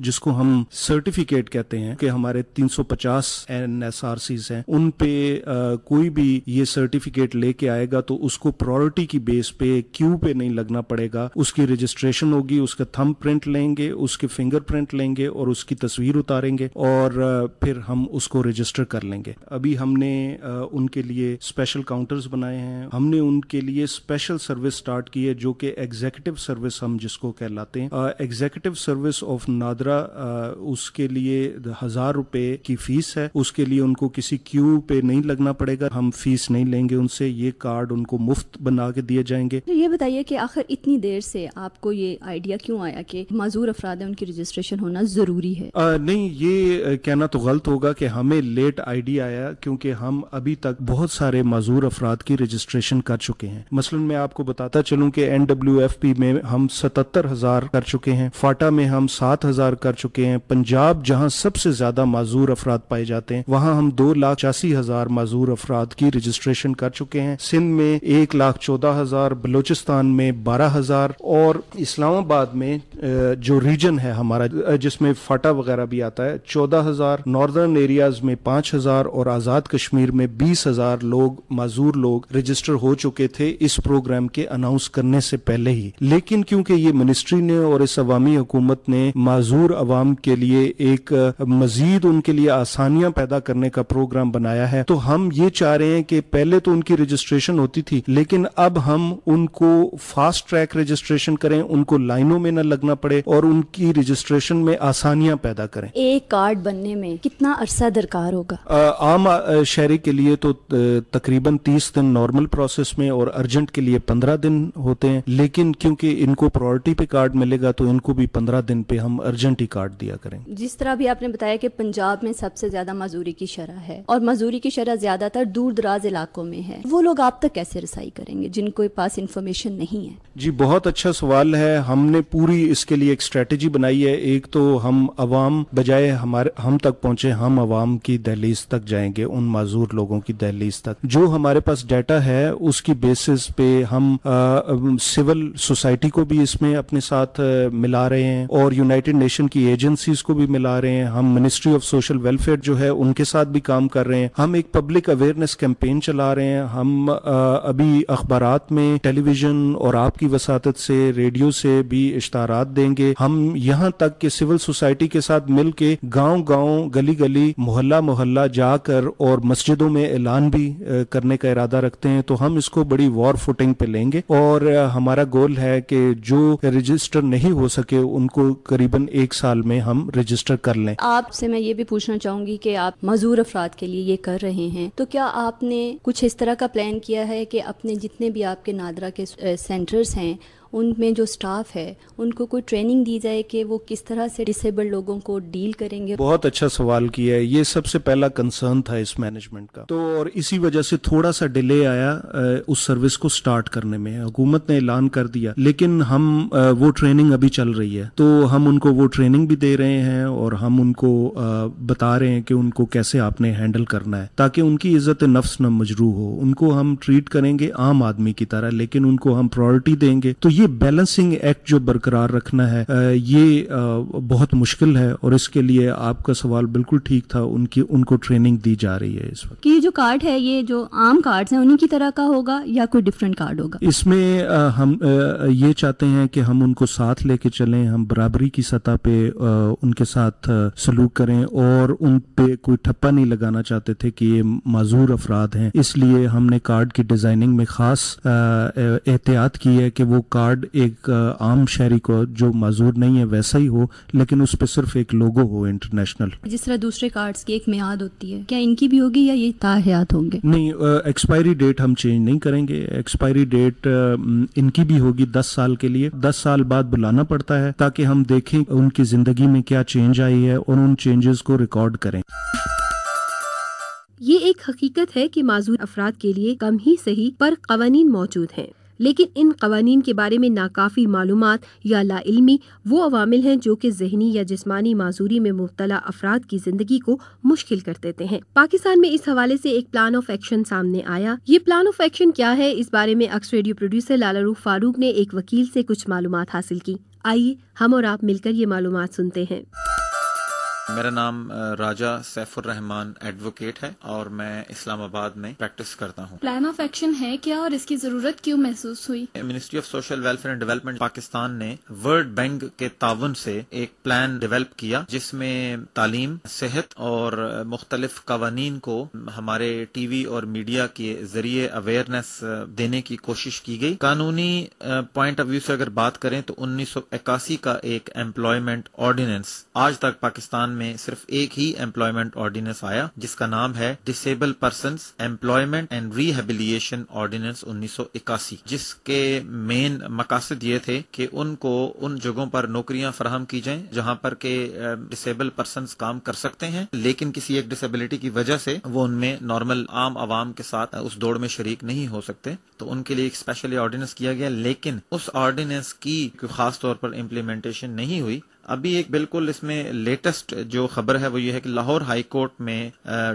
Speaker 14: جس کو ہم سرٹیفکیٹ کہتے ہیں کہ ہمارے 350 NSRCs ہیں، ان پہ کوئی بھی یہ سرٹیفکیٹ لے کے آئے گا تو اس کو پرائورٹی کی بیس پہ کیو پہ نہیں لگنا پڑے گا. اس کی رجسٹریشن ہوگی، اس کا تھم پرنٹ لیں گے، اس کے فنگر پرنٹ لیں گے اور اس کی تصویر اتاریں گے اور پھر ہم اس کو رجسٹر کر لیں گے. ابھی ہم نے ان کے لیے اسپیشل کاؤنٹرز بنائے ہیں. ہم نے ان کے لیے اسپیشل سروس سٹارٹ کی ہے جو کہ ایگزیکٹو سروس ہم جس کو کہلاتے ہیں. ایگزیکٹو سروس آف نادرا، اس کے لیے 1000 روپے کی فیس ہے. اس کے لیے ان کو کسی کیو پہ نہیں لگنا پڑے گا، ہم فیس نہیں لیں گے ان سے. یہ کارڈ ان کو مفت بنا کے دیے جائیں گے.
Speaker 11: یہ بتائیے کہ آخر اتنی دیر سے آپ کو یہ آئیڈیا کیوں آیا کہ معذور افراد ہیں ان کی رجسٹریشن ہونا ضروری ہے؟
Speaker 14: نہیں، یہ کہنا تو غلط ہوگا کہ ہمیں لیٹ آئیڈیا آیا، کیونکہ ہم ابھی تک بہت سارے معذور افراد کی رجسٹریشن کر چکے ہیں. مثلا میں آپ کو بتاتا چلوں کہ NWFP میں ہم 77,000 کر چکے ہیں، فاٹا میں ہم 7,000 کر چکے ہیں. پنجاب جہاں سب سے زیادہ معذور افراد پائے جاتے ہیں وہاں ہم 2,85,000 معذور افراد کی رجسٹریشن کر چکے ہیں. سندھ میں 1,14,000، بلوچستان میں 12,000 اور اسلام آباد میں جو ریجن ہے ہمارا جس میں فاٹا وغیرہ بھی آتا ہے 14,000، ناردرن ایریاز میں 5,000 اور آزاد کشمیر میں 20,000 لوگ معذور لوگ رجسٹر ہو چکے تھے اس پروگرام کے اناؤنس کرنے سے پہلے ہی. لیکن کیونکہ یہ منسٹری نے اور اس عوامی حکومت نے معذور عوام کے لیے ایک مزید ان کے لیے آسانیاں پیدا کرنے کا پروگرام بنایا ہے، تو ہم یہ چاہ رہے ہیں کہ پہلے تو ان کی رجسٹریشن ہوتی تھی لیکن اب ہم ان کو فاسٹ ٹریک رجسٹریشن کریں، ان کو لائنوں میں نہ لگنا پڑے اور ان کی رجسٹریشن میں آسانیاں پیدا کریں.
Speaker 11: ایک کارڈ بننے میں کتنا عرصہ درکار ہوگا؟
Speaker 14: عام شہری کے لیے تو تقریباً 30 دن نارمل پروسیس میں اور ارجنٹ کے لیے 15 دن ہوتے ہیں. لیکن کیونکہ ان کو پرائورٹی پہ کارڈ ملے گا تو ان کو بھی 15 دن پہ ہم ارجنٹ ہی کارڈ دیا کریں.
Speaker 11: جس طرح بھی آپ نے بتایا کہ پنجاب میں سب سے زیادہ معذوری کی شرح ہے اور معذوری کی شرح زیادہ تر دور دراز علاقوں میں ہے، وہ لوگ آپ تک کیسے رسائی کریں گے جن کے پاس انفارمیشن نہیں ہے؟
Speaker 14: جی بہت اچھا سوال ہے. ہم نے پوری اس کے لیے ایک اسٹریٹجی بنائی ہے. ایک تو ہم عوام بجائے ہم تک پہنچے، ہم عوام کی دہلیز تک جائیں گے، ان معذور لوگوں کی دہلیز تک. جو ہمارے پاس ڈیٹا ہے اس کی بیسس پہ ہم سول سوسائٹی کو بھی اس میں اپنے ساتھ ملا رہے ہیں اور یونائٹڈ نیشن کی ایجنسیز کو بھی ملا رہے ہیں. ہم منسٹری آف سوشل ویلفیئر جو ہے ان کے ساتھ بھی کام کر رہے ہیں. ہم ایک پبلک اویئرنیس کیمپین چلا رہے ہیں. ہم ابھی اخبارات میں، ٹیلی ویژن اور آپ کی وساطت سے ریڈیو سے بھی اشتہارات دیں گے. ہم یہاں تک کہ سول سوسائٹی کے ساتھ مل کے گاؤں گاؤں، گلی گلی، محلہ محلہ جا کر اور مسجدوں میں اعلان بھی کرنے کا ارادہ رکھتے ہیں. تو ہم اس کو بڑی وار فوٹنگ پہ لیں گے اور ہمارا گول ہے کہ جو رجسٹر نہیں ہو سکے ان کو قریباً 1 سال میں ہم رجسٹر کر لیں.
Speaker 11: آپ سے میں یہ بھی پوچھنا چاہوں گی کہ آپ معذور افراد کے لیے یہ کر رہے ہیں تو کیا آپ نے کچھ اس طرح کا پلان کیا ہے کہ اپنے جتنے بھی آپ کے نادرا کے سینٹرز ہیں ان میں جو سٹاف ہے ان کو کوئی ٹریننگ دی جائے کہ وہ کس طرح سے ڈسیبلڈ لوگوں کو ڈیل کریں گے؟
Speaker 14: بہت اچھا سوال کیا ہے. یہ سب سے پہلا کنسرن تھا اس مینجمنٹ کا، تو اور اسی وجہ سے تھوڑا سا ڈیلے آیا اس سروس کو سٹارٹ کرنے میں. حکومت نے اعلان کر دیا لیکن ہم وہ ٹریننگ ابھی چل رہی ہے تو ہم ان کو وہ ٹریننگ بھی دے رہے ہیں اور ہم ان کو بتا رہے ہیں کہ ان کو کیسے آپ نے ہینڈل کرنا ہے تاکہ ان کی عزت نفس نہ مجروح ہو. ان کو ہم ٹریٹ کریں گے عام آدمی کی طرح لیکن ان کو ہم پرائورٹی دیں گے. تو یہ بیلنسنگ ایکٹ جو برقرار رکھنا ہے یہ بہت مشکل ہے اور اس کے لیے آپ کا سوال بالکل ٹھیک تھا. ان کو ٹریننگ دی جا رہی ہے اس وقت.
Speaker 11: کہ یہ جو کارڈ ہے یہ جو عام کارڈز ہیں انہی کی طرح کا ہوگا یا کوئی ڈفرینٹ کارڈ ہوگا؟
Speaker 14: اس میں ہم یہ چاہتے ہیں کہ ہم ان کو ساتھ لے کے چلیں، ہم برابری کی سطح پہ ان کے ساتھ سلوک کریں اور ان پہ کوئی ٹھپا نہیں لگانا چاہتے تھے کہ یہ معذور افراد ہیں. اس لیے ہم نے کارڈ کی ڈیزائننگ میں خاص احتیاط کی ہے کہ وہ کارڈ ایک عام شہری کو جو معذور نہیں ہے ویسا ہی ہو لیکن اس پہ صرف ایک لوگو ہو انٹرنیشنل.
Speaker 11: جس طرح دوسرے کارڈز کی ایک میعاد ہوتی ہے کیا ان کی بھی ہوگی یا یہ تا حیات ہوں گے؟
Speaker 14: نہیں، ایکسپائری ڈیٹ ہم چینج نہیں کریں گے. ایکسپائری ڈیٹ ان کی بھی ہوگی 10 سال کے لیے. 10 سال بعد بلانا پڑتا ہے تاکہ ہم دیکھیں ان کی زندگی میں کیا چینج آئی ہے اور ان چینجز کو ریکارڈ کریں.
Speaker 2: یہ ایک حقیقت ہے کہ معذور افراد کے لیے کم ہی صحیح پر قوانین موجود ہیں لیکن ان قوانین کے بارے میں ناکافی معلومات یا لا علمی وہ عوامل ہیں جو کہ ذہنی یا جسمانی معذوری میں مبتلا افراد کی زندگی کو مشکل کر دیتے ہیں۔ پاکستان میں اس حوالے سے ایک پلان آف ایکشن سامنے آیا۔ یہ پلان آف ایکشن کیا ہے، اس بارے میں ایکس ریڈیو پروڈیوسر لالا روح فاروق نے ایک وکیل سے کچھ معلومات حاصل کی۔ آئیے ہم اور آپ مل کر یہ معلومات سنتے ہیں۔
Speaker 15: میرا نام راجہ سیف الرحمان ایڈوکیٹ ہے اور میں اسلام آباد میں پریکٹس کرتا ہوں۔
Speaker 16: پلان آف ایکشن ہے کیا اور اس کی ضرورت کیوں محسوس ہوئی؟
Speaker 15: Ministry of social welfare and development Pakistan نے ورلڈ بینک کے تعاون سے ایک پلان ڈیولپ کیا جس میں تعلیم، صحت اور مختلف قوانین کو ہمارے ٹی وی اور میڈیا کے ذریعے اویئرنیس دینے کی کوشش کی گئی۔ قانونی پوائنٹ آف ویو سے اگر بات کریں تو 1981 کا ایک ایمپلائمنٹ آرڈیننس، آج تک پاکستان میں صرف ایک ہی ایمپلائمنٹ آرڈیننس آیا جس کا نام ہے disable persons employment and rehabilitation ordinance 1981، جس کے مین مقاصد یہ تھے کہ ان کو ان جگہوں پر نوکریاں فراہم کی جائیں جہاں پر کہ ڈسیبل پرسنز کام کر سکتے ہیں لیکن کسی ایک ڈسیبلٹی کی وجہ سے وہ ان میں نارمل عام عوام کے ساتھ اس دوڑ میں شریک نہیں ہو سکتے، تو ان کے لیے ایک اسپیشلی آرڈیننس کیا گیا۔ لیکن اس آرڈیننس کی خاص طور پر امپلیمنٹیشن نہیں ہوئی۔ ابھی ایک بالکل اس میں لیٹسٹ جو خبر ہے وہ یہ ہے کہ لاہور ہائی کورٹ میں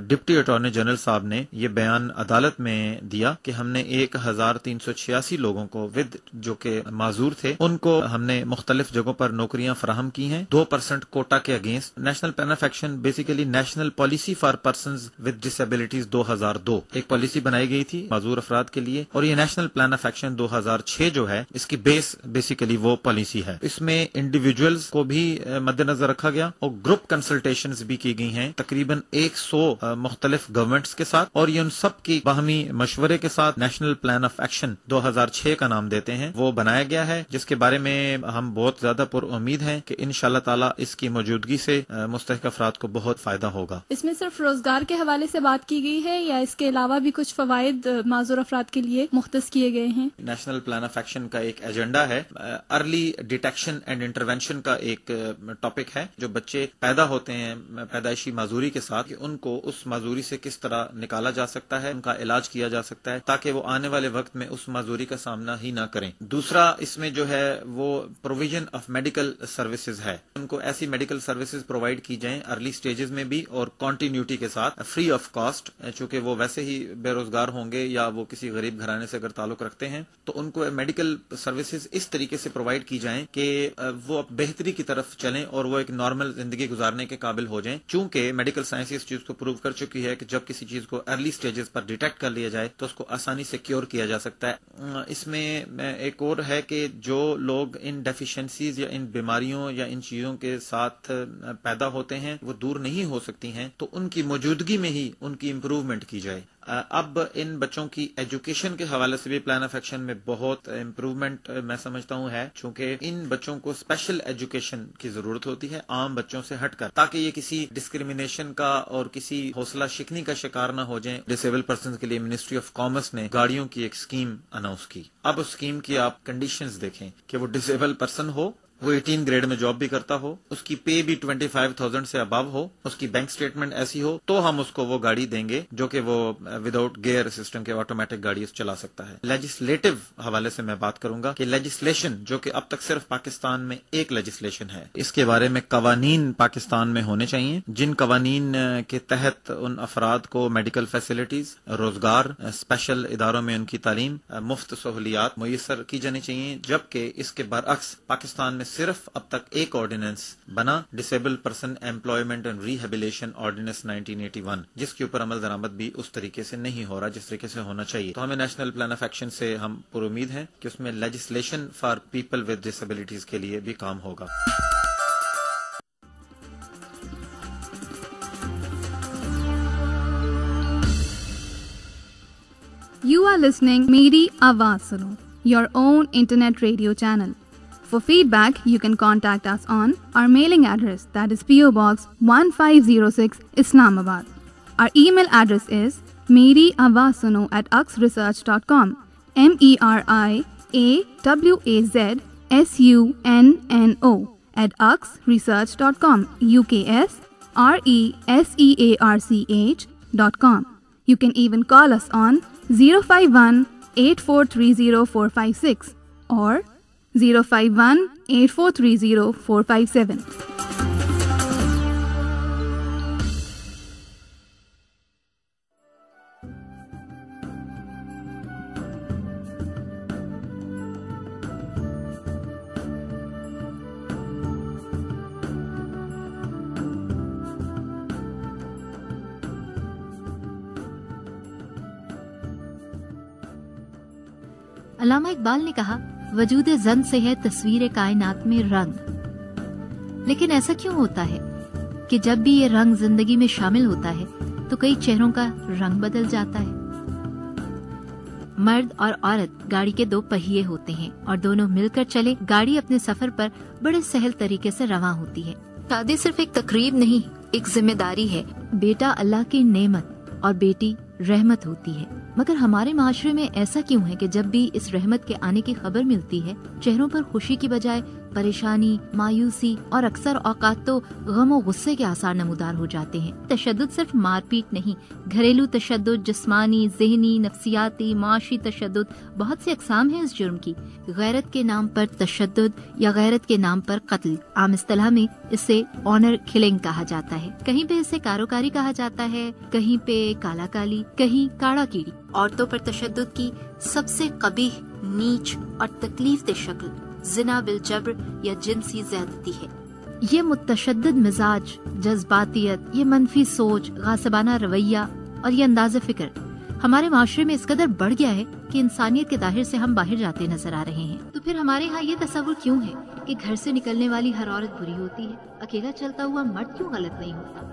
Speaker 15: ڈپٹی اٹارنی جنرل صاحب نے یہ بیان عدالت میں دیا کہ ہم نے 1386 لوگوں کو جو کہ معذور تھے ان کو ہم نے مختلف جگہوں پر نوکریاں فراہم کی ہیں 2% کوٹا کے against. National plan of action basically national policy for persons with disabilities 2002 ایک پالیسی بنائی گئی تھی معذور افراد کے لیے، اور یہ نیشنل پلان آف ایکشن 2006 جو ہے اس کی بیس بیسیکلی وہ پالیسی ہے۔ اس میں انڈیویجولز کو بھی مد نظر رکھا گیا اور گروپ کنسلٹیشنز بھی کی گئی ہیں تقریباً 100 مختلف گورنمنٹس کے ساتھ، اور یہ ان سب کی باہمی مشورے کے ساتھ نیشنل پلان آف ایکشن 2006 کا نام دیتے ہیں وہ بنایا گیا ہے، جس کے بارے میں ہم بہت زیادہ پر امید ہیں کہ انشاءاللہ تعالی اس کی موجودگی سے مستحق افراد کو بہت فائدہ ہوگا۔
Speaker 16: اس میں صرف روزگار کے حوالے سے بات کی گئی ہے یا اس کے علاوہ بھی کچھ فوائد معذور افراد کے لیے مختص کیے گئے ہیں؟
Speaker 15: نیشنل پلان آف ایکشن کا ایک ایجنڈا ہے ارلی ڈیٹیکشن اینڈ انٹروینشن کا ایک ٹاپک ہے۔ جو بچے پیدا ہوتے ہیں پیدائشی معذوری کے ساتھ کہ ان کو اس معذوری سے کس طرح نکالا جا سکتا ہے، ان کا علاج کیا جا سکتا ہے تاکہ وہ آنے والے وقت میں اس معذوری کا سامنا ہی نہ کریں۔ دوسرا اس میں جو ہے وہ پروویژن آف میڈیکل سروسز ہے، ان کو ایسی میڈیکل سروسز پرووائڈ کی جائیں ارلی سٹیجز میں بھی اور کنٹینیوٹی کے ساتھ فری آف کاسٹ، چونکہ وہ ویسے ہی بے روزگار ہوں گے یا وہ کسی غریب گھرانے سے اگر تعلق رکھتے ہیں تو ان کو میڈیکل سروسز اس طریقے سے پرووائڈ کی جائیں کہ وہ بہتری کی طرف چلیں اور وہ ایک نارمل زندگی گزارنے کے قابل ہو جائیں، چونکہ میڈیکل سائنس اس چیز کو پروو کر چکی ہے کہ جب کسی چیز کو ارلی سٹیجز پر ڈیٹیکٹ کر لیا جائے تو اس کو آسانی سے کیور کیا جا سکتا ہے۔ اس میں ایک اور ہے کہ جو لوگ ان ڈیفیشنسیز یا ان بیماریوں یا ان چیزوں کے ساتھ پیدا ہوتے ہیں وہ دور نہیں ہو سکتی ہیں تو ان کی موجودگی میں ہی ان کی امپروومنٹ کی جائے۔ اب ان بچوں کی ایجوکیشن کے حوالے سے بھی پلان آف ایکشن میں بہت امپروومنٹ میں سمجھتا ہوں ہے، چونکہ ان بچوں کو اسپیشل ایجوکیشن کی ضرورت ہوتی ہے عام بچوں سے ہٹ کر، تاکہ یہ کسی ڈسکریمنیشن کا اور کسی حوصلہ شکنی کا شکار نہ ہو جائیں۔ ڈسیبل پرسنز کے لیے منسٹری آف کامرس نے گاڑیوں کی ایک اسکیم اناؤنس کی۔ اب اس اسکیم کی آپ کنڈیشنز دیکھیں کہ وہ ڈسیبل پرسن ہو، وہ 18 گریڈ میں جاب بھی کرتا ہو، اس کی پے بھی 25,000 سے ابو ہو، اس کی بینک سٹیٹمنٹ ایسی ہو تو ہم اس کو وہ گاڑی دیں گے جو کہ وہ وداؤٹ گیئر سسٹم کے آٹومیٹک گاڑی چلا سکتا ہے۔ لیجسلیٹو حوالے سے میں بات کروں گا کہ لیجسلیشن جو کہ اب تک صرف پاکستان میں ایک لیجسلیشن ہے، اس کے بارے میں قوانین پاکستان میں ہونے چاہیے جن قوانین کے تحت ان افراد کو میڈیکل فیسلٹیز، روزگار، اسپیشل اداروں میں ان کی تعلیم، مفت سہولیات میسر کی جانی چاہیے، جبکہ اس کے برعکس پاکستان میں صرف اب تک ایک آرڈیننس بنا disable person employment and rehabilitation ordinance 1981، جس کے اوپر عمل درآمد بھی اس طریقے سے نہیں ہو رہا جس طریقے سے ہونا چاہیے۔ تو ہمیں نیشنل پلان آف ایکشن سے ہم پر امید ہیں کہ اس میں legislation for people with disabilities کے لیے بھی کام ہوگا۔
Speaker 8: You are listening Meri Awaaz Suno, your own internet radio channel. For feedback, you can contact us on our mailing address, that is PO Box 1506, Islamabad. Our email address is meriawazsuno@uxresearch.com, MERIAWAZSUNNO @uxresearch.com, UKSRESEARCH.com. You can even call us on 051 051-8430456 or 051-8430457.
Speaker 9: علامہ اقبال نے کہا وجود زن سے ہے تصویر کائنات میں رنگ، لیکن ایسا کیوں ہوتا ہے کہ جب بھی یہ رنگ زندگی میں شامل ہوتا ہے تو کئی چہروں کا رنگ بدل جاتا ہے؟ مرد اور عورت گاڑی کے دو پہیے ہوتے ہیں اور دونوں مل کر چلے گاڑی اپنے سفر پر بڑے سہل طریقے سے رواں ہوتی ہے۔ شادی صرف ایک تقریب نہیں، ایک ذمہ داری ہے۔ بیٹا اللہ کی نعمت اور بیٹی رحمت ہوتی ہے، مگر ہمارے معاشرے میں ایسا کیوں ہے کہ جب بھی اس رحمت کے آنے کی خبر ملتی ہے چہروں پر خوشی کی بجائے پریشانی، مایوسی اور اکثر اوقات تو غم و غصے کے آثار نمودار ہو جاتے ہیں۔ تشدد صرف مار پیٹ نہیں، گھریلو تشدد، جسمانی، ذہنی، نفسیاتی، معاشی تشدد، بہت سی اقسام ہیں اس جرم کی۔ غیرت کے نام پر تشدد یا غیرت کے نام پر قتل، عام اصطلاح میں اسے آنر کلنگ کہا جاتا ہے، کہیں پہ اسے کاروکاری کہا جاتا ہے، کہیں پہ کالا کالی، کہیں کاڑا کیڑی۔ عورتوں پر تشدد کی سب سے قبیح، نیچ اور تکلیف دہ شکل زنا بالجبر یا جنسی زیادتی ہے۔ یہ متشدد مزاج، جذباتیت، یہ منفی سوچ، غاصبانہ رویہ اور یہ انداز فکر ہمارے معاشرے میں اس قدر بڑھ گیا ہے کہ انسانیت کے ظاہر سے ہم باہر جاتے نظر آ رہے ہیں۔ تو پھر ہمارے ہاں یہ تصور کیوں ہے کہ گھر سے نکلنے والی ہر عورت بری ہوتی ہے؟ اکیلا چلتا ہوا مرد کیوں غلط نہیں ہوتا؟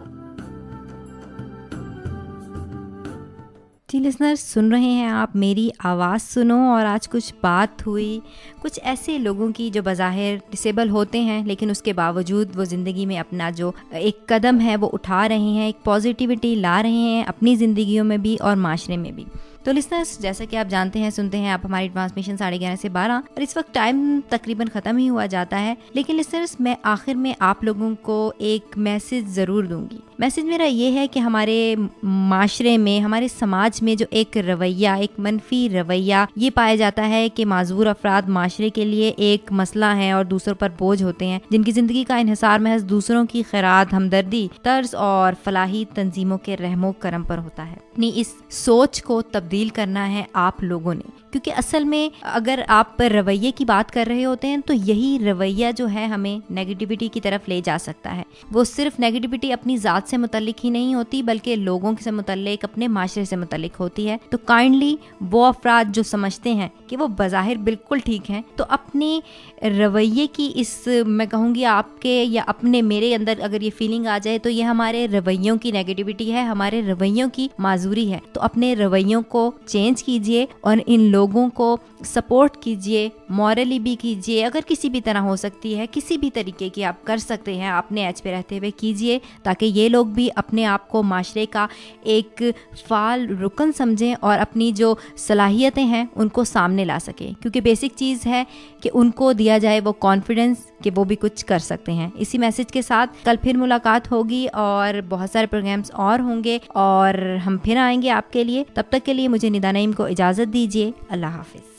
Speaker 1: جی لسنر، سن رہے ہیں آپ میری آواز سنو، اور آج کچھ بات ہوئی کچھ ایسے لوگوں کی جو بظاہر ڈسیبل ہوتے ہیں لیکن اس کے باوجود وہ زندگی میں اپنا جو ایک قدم ہے وہ اٹھا رہے ہیں، ایک پازیٹیوٹی لا رہے ہیں اپنی زندگیوں میں بھی اور معاشرے میں بھی۔ تو لسنرس، جیسا کہ آپ جانتے ہیں، سنتے ہیں آپ ہماری ٹرانسمیشن 11:30 سے 12، اور اس وقت ٹائم تقریباً ختم ہی ہوا جاتا ہے، لیکن لسنرس میں آخر میں آپ لوگوں کو ایک میسج ضرور دوں گی۔ میسج میرا یہ ہے کہ ہمارے معاشرے میں، ہمارے سماج میں جو ایک رویہ، ایک منفی رویہ یہ پایا جاتا ہے کہ معذور افراد معاشرے کے لیے ایک مسئلہ ہیں اور دوسروں پر بوجھ ہوتے ہیں، جن کی زندگی کا انحصار محض دوسروں کی خیرات، ہمدردی، طرز اور فلاحی تنظیموں کے رحم و کرم پر ہوتا ہے۔ اپنی اس سوچ کو تبدیل کرنا ہے آپ لوگوں نے، کیونکہ اصل میں اگر آپ رویے کی بات کر رہے ہوتے ہیں تو یہی رویہ جو ہے ہمیں نیگیٹیوٹی کی طرف لے جا سکتا ہے۔ وہ صرف نیگیٹیوٹی اپنی ذات سے متعلق ہی نہیں ہوتی بلکہ لوگوں سے متعلق، اپنے معاشرے سے متعلق ہوتی ہے۔ تو کائنڈلی وہ افراد جو سمجھتے ہیں کہ وہ بظاہر بالکل ٹھیک ہیں، تو اپنے رویے کی اس، میں کہوں گی آپ کے یا اپنے میرے اندر اگر یہ فیلنگ آ جائے تو یہ ہمارے رویوں کی نیگیٹیوٹی ہے، ہمارے رویوں کی معذوری ہے۔ تو اپنے رویوں کو چینج کیجئے اور ان لوگوں کو سپورٹ کیجئے، مورلی بھی کیجئے، اگر کسی بھی طرح ہو سکتی ہے، کسی بھی طریقے کی آپ کر سکتے ہیں اپنے ایج پہ رہتے ہوئے کیجئے، تاکہ یہ لوگ بھی اپنے آپ کو معاشرے کا ایک فعال رکن سمجھیں اور اپنی جو صلاحیتیں ہیں ان کو سامنے لا سکیں، کیونکہ بیسک چیز ہے کہ ان کو دیا جائے وہ کانفیڈنس کہ وہ بھی کچھ کر سکتے ہیں۔ اسی میسج کے ساتھ کل پھر ملاقات ہوگی اور بہت سارے پروگرامز اور ہوں گے اور ہم پھر آئیں گے آپ کے لیے۔ تب تک کے لیے مجھے ندا نعیم کو اجازت دیجیے۔ اللہ حافظ۔